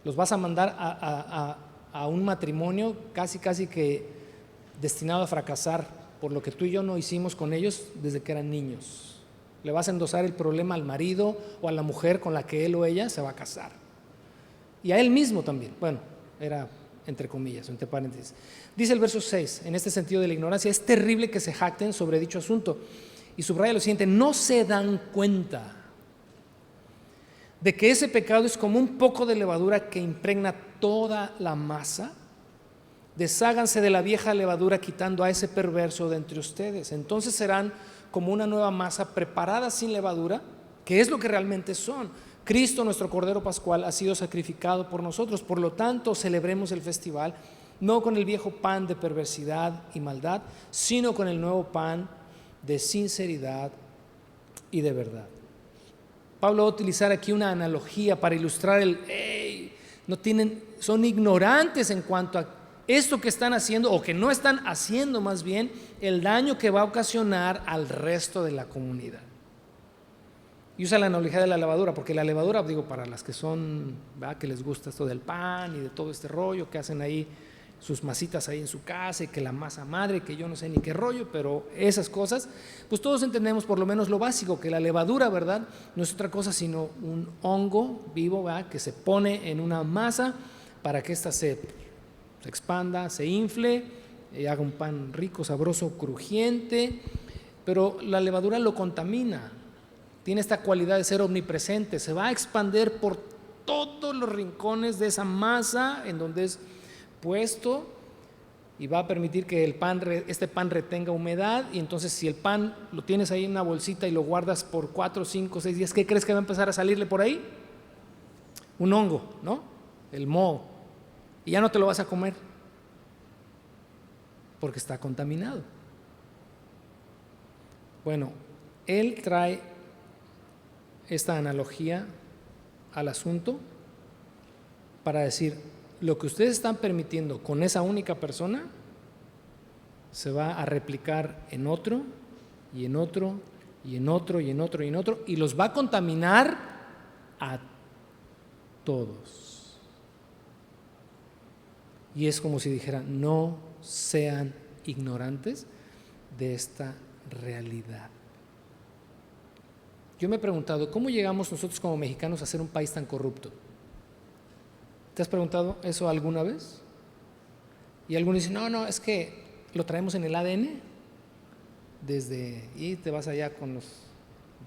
Los vas a mandar a un matrimonio casi que destinado a fracasar por lo que tú y yo no hicimos con ellos desde que eran niños. Le vas a endosar el problema al marido o a la mujer con la que él o ella se va a casar. Y a él mismo también. Bueno, era entre comillas, entre paréntesis. Dice el verso 6, en este sentido de la ignorancia, es terrible que se jacten sobre dicho asunto. Y subraya lo siguiente, no se dan cuenta de que ese pecado es como un poco de levadura que impregna toda la masa. Desháganse de la vieja levadura quitando a ese perverso de entre ustedes. Entonces serán como una nueva masa preparada sin levadura, que es lo que realmente son. Cristo, nuestro Cordero Pascual, ha sido sacrificado por nosotros. Por lo tanto, celebremos el festival no con el viejo pan de perversidad y maldad, sino con el nuevo pan de sinceridad y de verdad. Pablo va a utilizar aquí una analogía para ilustrar son ignorantes en cuanto a esto que están haciendo o que no están haciendo, más bien el daño que va a ocasionar al resto de la comunidad. Y usa la analogía de la levadura, porque la levadura, digo, para las que son, ¿verdad?, que les gusta esto del pan y de todo este rollo, que hacen ahí sus masitas ahí en su casa y que la masa madre, que yo no sé ni qué rollo, pero esas cosas, pues todos entendemos por lo menos lo básico, que la levadura, ¿verdad?, no es otra cosa sino un hongo vivo, ¿verdad?, que se pone en una masa para que ésta se expanda, se infle, haga un pan rico, sabroso, crujiente. pero la levadura lo contamina. Tiene esta cualidad de ser omnipresente, se va a expandir por todos los rincones de esa masa en donde es puesto y va a permitir que este pan retenga humedad. Y entonces, si el pan lo tienes ahí en una bolsita y lo guardas por 4, 5, 6 días, ¿qué crees que va a empezar a salirle por ahí? Un hongo, ¿no? El moho. Y ya no te lo vas a comer porque está contaminado. Bueno, él trae esta analogía al asunto para decir: lo que ustedes están permitiendo con esa única persona se va a replicar en otro y en otro y en otro y en otro y en otro, y los va a contaminar a todos. Y es como si dijera: no sean ignorantes de esta realidad. Yo me he preguntado, ¿cómo llegamos nosotros como mexicanos a ser un país tan corrupto? ¿Te has preguntado eso alguna vez? Y algunos dicen: no, es que lo traemos en el ADN, y te vas allá con los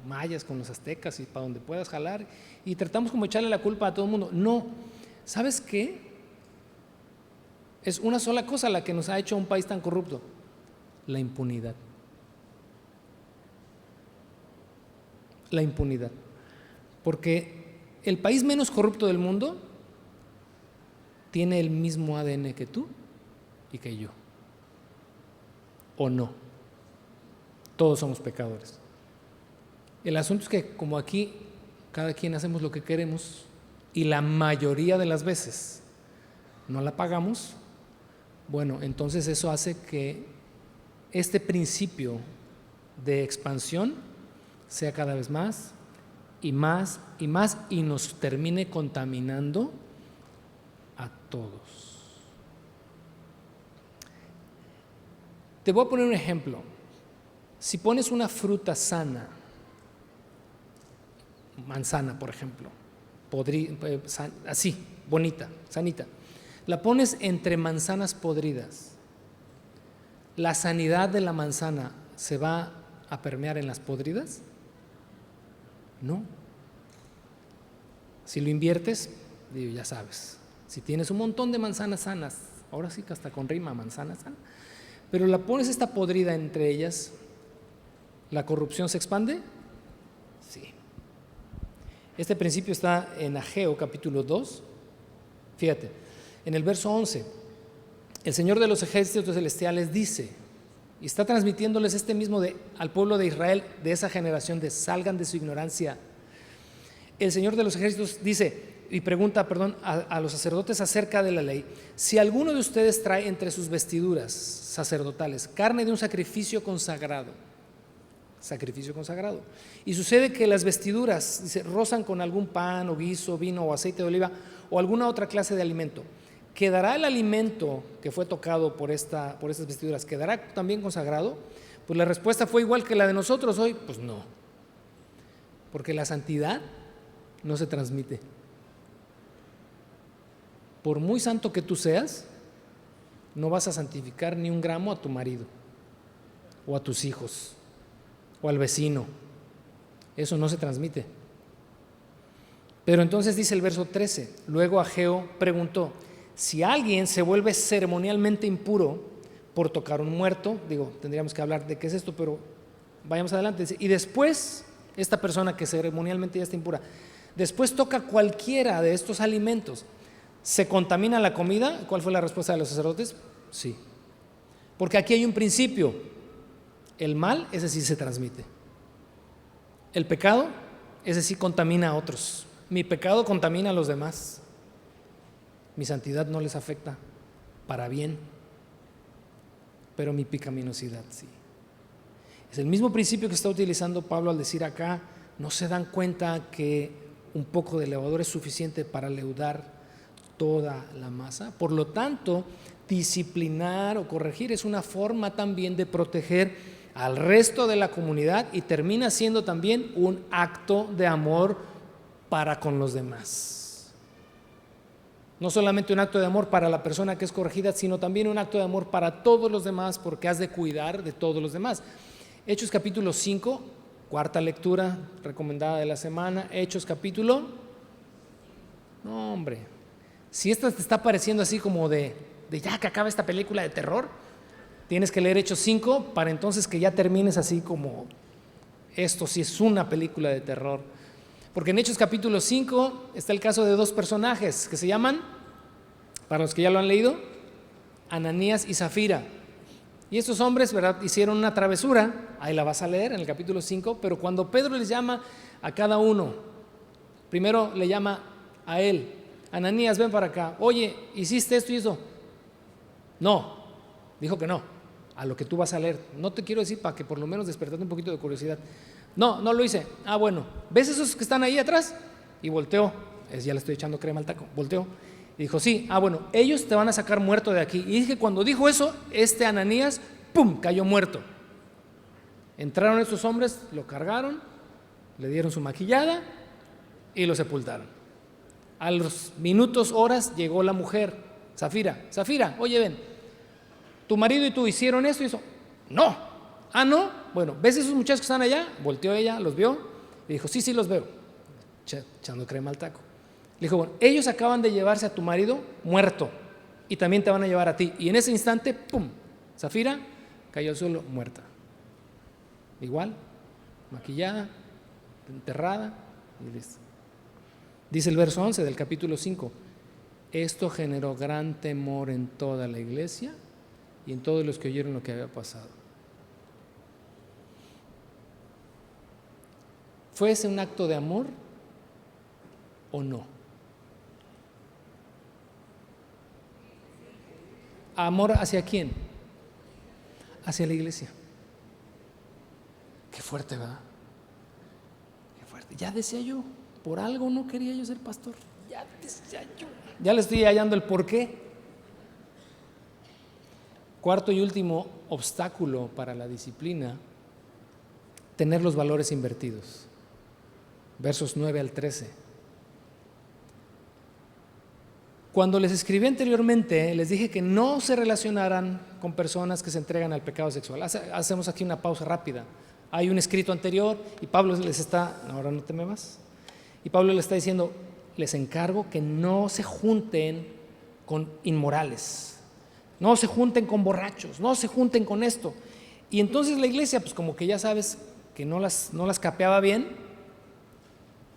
mayas, con los aztecas y para donde puedas jalar, y tratamos como echarle la culpa a todo el mundo. No, ¿sabes qué? Es una sola cosa la que nos ha hecho un país tan corrupto: la impunidad. La impunidad. Porque el país menos corrupto del mundo tiene el mismo ADN que tú y que yo. ¿O no? Todos somos pecadores. El asunto es que, como aquí cada quien hacemos lo que queremos y la mayoría de las veces no la pagamos, bueno, entonces eso hace que este principio de expansión sea cada vez más y más y más, y nos termine contaminando a todos. Te voy a poner un ejemplo. Si pones una fruta sana, manzana por ejemplo, así, bonita, sanita, la pones entre manzanas podridas, ¿la sanidad de la manzana se va a permear en las podridas? No. Si lo inviertes, ya sabes, si tienes un montón de manzanas sanas, ahora sí que hasta con rima, manzana sana, pero la pones esta podrida entre ellas, ¿la corrupción se expande? Sí. Este principio está en Ageo capítulo 2. Fíjate, en el verso 11, el Señor de los ejércitos celestiales dice, y está transmitiéndoles al pueblo de Israel, de esa generación, de salgan de su ignorancia. El Señor de los ejércitos dice y pregunta, a los sacerdotes acerca de la ley: si alguno de ustedes trae entre sus vestiduras sacerdotales carne de un sacrificio consagrado, y sucede que las vestiduras rozan con algún pan o guiso, vino o aceite de oliva o alguna otra clase de alimento, ¿quedará el alimento que fue tocado por estas vestiduras, quedará también consagrado? Pues la respuesta fue igual que la de nosotros hoy: pues no, porque la santidad no se transmite. Por muy santo que tú seas, no vas a santificar ni un gramo a tu marido o a tus hijos o al vecino. Eso no se transmite. Pero entonces dice el verso 13, luego Ageo preguntó: si alguien se vuelve ceremonialmente impuro por tocar un muerto, tendríamos que hablar de qué es esto, pero vayamos adelante. Y después, esta persona que ceremonialmente ya está impura, después toca cualquiera de estos alimentos, ¿se contamina la comida? ¿Cuál fue la respuesta de los sacerdotes? Sí. Porque aquí hay un principio: el mal, ese sí se transmite. El pecado, ese sí contamina a otros. Mi pecado contamina a los demás. Mi santidad no les afecta para bien, pero mi pecaminosidad sí. Es el mismo principio que está utilizando Pablo al decir acá: ¿no se dan cuenta que un poco de levadura es suficiente para leudar toda la masa? Por lo tanto, disciplinar o corregir es una forma también de proteger al resto de la comunidad, y termina siendo también un acto de amor para con los demás. No solamente un acto de amor para la persona que es corregida, sino también un acto de amor para todos los demás, porque has de cuidar de todos los demás. Hechos capítulo 5, cuarta lectura recomendada de la semana. Hechos capítulo, no hombre, si esta te está pareciendo así como de ya que acaba esta película de terror, tienes que leer Hechos 5 para entonces que ya termines así como esto sí es una película de terror. Porque en Hechos capítulo 5 está el caso de dos personajes que se llaman, para los que ya lo han leído, Ananías y Zafira. Y estos hombres, ¿verdad?, hicieron una travesura, ahí la vas a leer en el capítulo 5, pero cuando Pedro les llama a cada uno, primero le llama a él, Ananías, ven para acá, oye, ¿hiciste esto y eso? No, dijo que no, a lo que tú vas a leer. No te quiero decir para que por lo menos despertate un poquito de curiosidad. No, no lo hice. Ah, bueno, ¿ves esos que están ahí atrás? Y volteó, ya le estoy echando crema al taco, volteó. Y dijo, sí, bueno, ellos te van a sacar muerto de aquí. Y dije, cuando dijo eso, Ananías, ¡pum!, cayó muerto. Entraron estos hombres, lo cargaron, le dieron su maquillada y lo sepultaron. A los minutos, horas, llegó la mujer, Zafira, oye, ven, tu marido y tú hicieron esto y eso. No. Ah, no. Bueno, ¿ves esos muchachos que están allá? Volteó ella, los vio y dijo, sí, los veo. Echando crema al taco. Le dijo, bueno, ellos acaban de llevarse a tu marido muerto y también te van a llevar a ti. Y en ese instante, ¡pum!, Zafira cayó al suelo muerta. Igual, maquillada, enterrada y listo. Dice el verso 11 del capítulo 5, esto generó gran temor en toda la iglesia y en todos los que oyeron lo que había pasado. ¿Fue ese un acto de amor o no? ¿Amor hacia quién? Hacia la iglesia. Qué fuerte, ¿verdad? Qué fuerte. Ya decía yo, por algo no quería yo ser pastor. Ya decía yo. Ya le estoy hallando el porqué. Cuarto y último obstáculo para la disciplina, tener los valores invertidos. Versos 9 al 13. Cuando les escribí anteriormente, les dije que no se relacionaran con personas que se entregan al pecado sexual. Hacemos aquí una pausa rápida. Hay un escrito anterior y Pablo les está, ahora no te me vas, y Pablo les está diciendo, les encargo que no se junten con inmorales, no se junten con borrachos, no se junten con esto. Y entonces la iglesia, pues como que ya sabes que no las capeaba bien,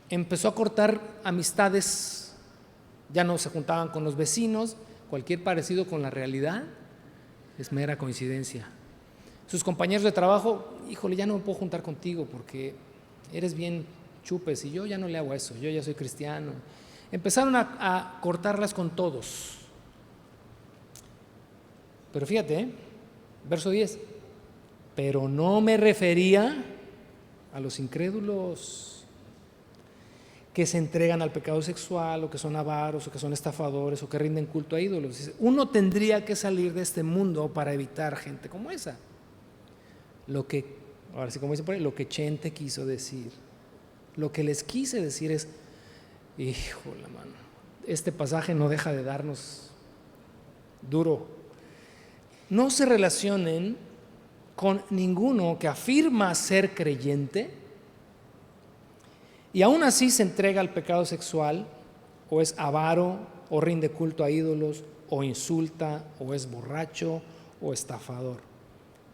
empezó a cortar amistades. Ya no se juntaban con los vecinos, cualquier parecido con la realidad es mera coincidencia. Sus compañeros de trabajo, híjole, ya no me puedo juntar contigo porque eres bien chupes y yo ya no le hago eso, yo ya soy cristiano. Empezaron a cortarlas con todos. Pero fíjate, verso 10, pero no me refería a los incrédulos que se entregan al pecado sexual, o que son avaros, o que son estafadores, o que rinden culto a ídolos. Dice, uno tendría que salir de este mundo para evitar gente como esa. Ahora sí, como dice por ahí, lo que Chente quiso decir, lo que les quise decir es, híjole, mano, este pasaje no deja de darnos duro. No se relacionen con ninguno que afirma ser creyente y aún así se entrega al pecado sexual, o es avaro, o rinde culto a ídolos, o insulta, o es borracho, o estafador.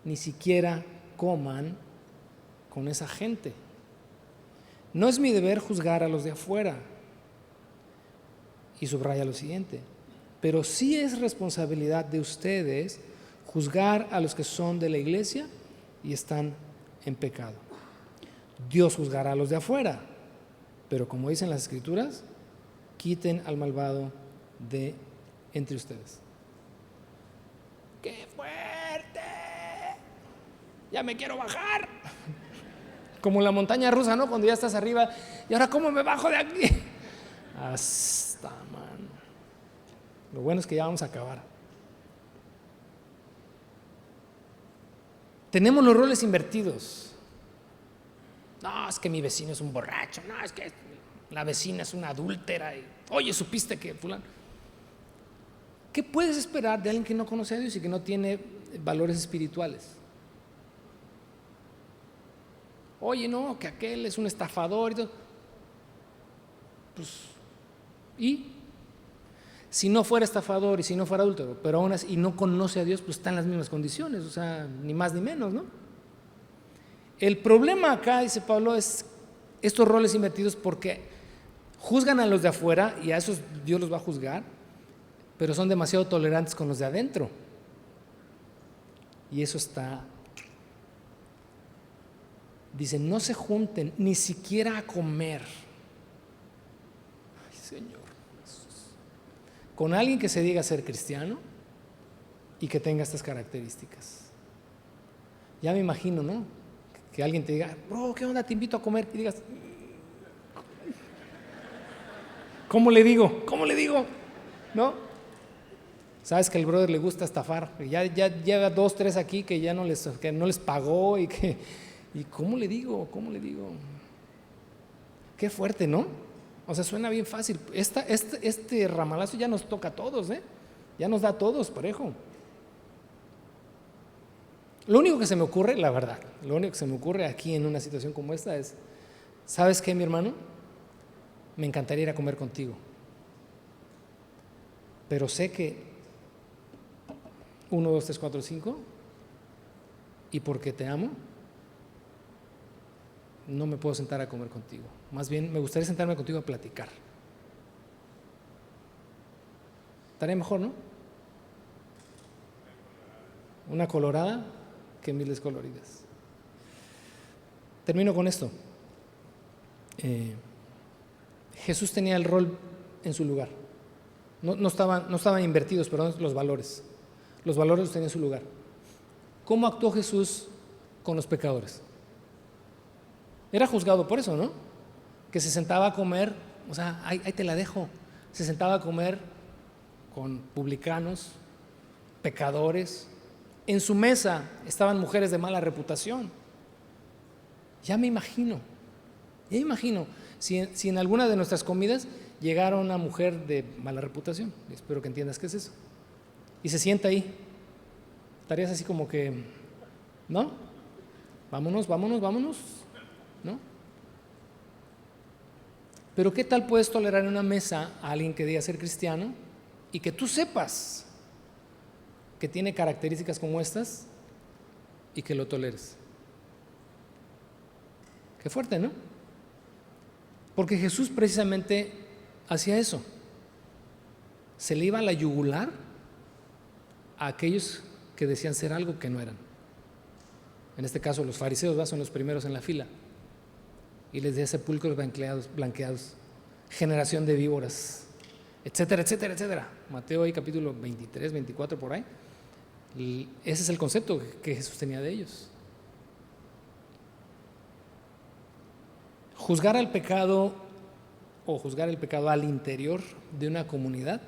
Ni siquiera coman con esa gente. No es mi deber juzgar a los de afuera. Y subraya lo siguiente, pero sí es responsabilidad de ustedes juzgar a los que son de la iglesia y están en pecado. Dios juzgará a los de afuera, pero como dicen las escrituras, quiten al malvado de entre ustedes. ¡Qué fuerte! Ya me quiero bajar. Como en la montaña rusa, ¿no? Cuando ya estás arriba, ¿y ahora cómo me bajo de aquí? Hasta, mano. Lo bueno es que ya vamos a acabar. Tenemos los roles invertidos. No, es que mi vecino es un borracho. No, es que la vecina es una adúltera. Oye, ¿supiste que fulano? ¿Qué puedes esperar de alguien que no conoce a Dios y que no tiene valores espirituales? Oye, no, que aquel es un estafador y todo. Pues, ¿y? Si no fuera estafador y si no fuera adúltero, pero aún así y no conoce a Dios, pues está en las mismas condiciones, o sea, ni más ni menos, ¿no? El problema acá, dice Pablo, es estos roles invertidos porque juzgan a los de afuera y a esos Dios los va a juzgar, pero son demasiado tolerantes con los de adentro. Y eso está... Dicen, no se junten ni siquiera a comer. Ay, Señor Jesús. Con alguien que se diga ser cristiano y que tenga estas características. Ya me imagino, ¿no? Que alguien te diga, bro, ¿qué onda? Te invito a comer. Y digas, ¿cómo le digo? ¿Cómo le digo? ¿No? Sabes que al brother le gusta estafar. Ya lleva 2, 3 aquí que ya no les pagó y que... ¿Y cómo le digo? ¿Cómo le digo? Qué fuerte, ¿no? O sea, suena bien fácil. Este ramalazo ya nos toca a todos, ¿eh? Ya nos da a todos parejo. Lo único que se me ocurre, la verdad, lo único que se me ocurre aquí en una situación como esta es, ¿sabes qué, mi hermano? Me encantaría ir a comer contigo. Pero sé que 1, 2, 3, 4, 5 y porque te amo, no me puedo sentar a comer contigo. Más bien, me gustaría sentarme contigo a platicar. Estaría mejor, ¿no? Una colorada que 1000 descoloridas. Termino con esto. Jesús tenía el rol en su lugar. No estaban invertidos, perdón, los valores. Los valores los tenía en su lugar. ¿Cómo actuó Jesús con los pecadores? Era juzgado por eso, ¿no? Que se sentaba a comer, o sea, ahí te la dejo. Se sentaba a comer con publicanos, pecadores. En su mesa estaban mujeres de mala reputación. Ya me imagino si en alguna de nuestras comidas llegara una mujer de mala reputación, espero que entiendas qué es eso, y se sienta ahí, estarías así como que, ¿no? Vámonos, ¿no? Pero ¿qué tal puedes tolerar en una mesa a alguien que diga ser cristiano y que tú sepas que tiene características como estas y que lo toleres? Qué fuerte, ¿no? Porque Jesús precisamente hacía eso. Se le iba a la yugular a aquellos que decían ser algo que no eran. En este caso los fariseos son los primeros en la fila. Y les decía sepulcros blanqueados, generación de víboras, etcétera, etcétera, etcétera. Mateo ahí capítulo 23, 24 por ahí. Y ese es el concepto que Jesús tenía de ellos. Juzgar al pecado o juzgar el pecado al interior de una comunidad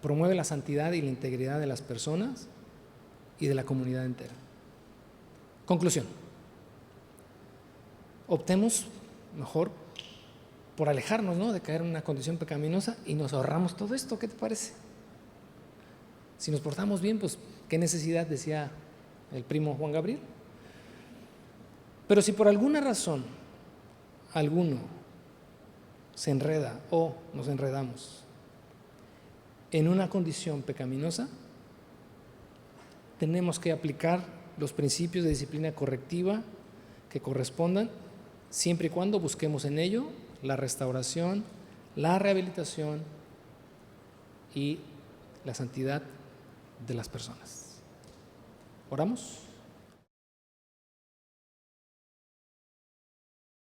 promueve la santidad y la integridad de las personas y de la comunidad entera. Conclusión. Optemos mejor por alejarnos, ¿no?, de caer en una condición pecaminosa y nos ahorramos todo esto. ¿Qué te parece? Si nos portamos bien, pues qué necesidad, decía el primo Juan Gabriel. Pero si por alguna razón alguno se enreda o nos enredamos en una condición pecaminosa, tenemos que aplicar los principios de disciplina correctiva que correspondan, siempre y cuando busquemos en ello la restauración, la rehabilitación y la santidad de las personas. ¿Oramos?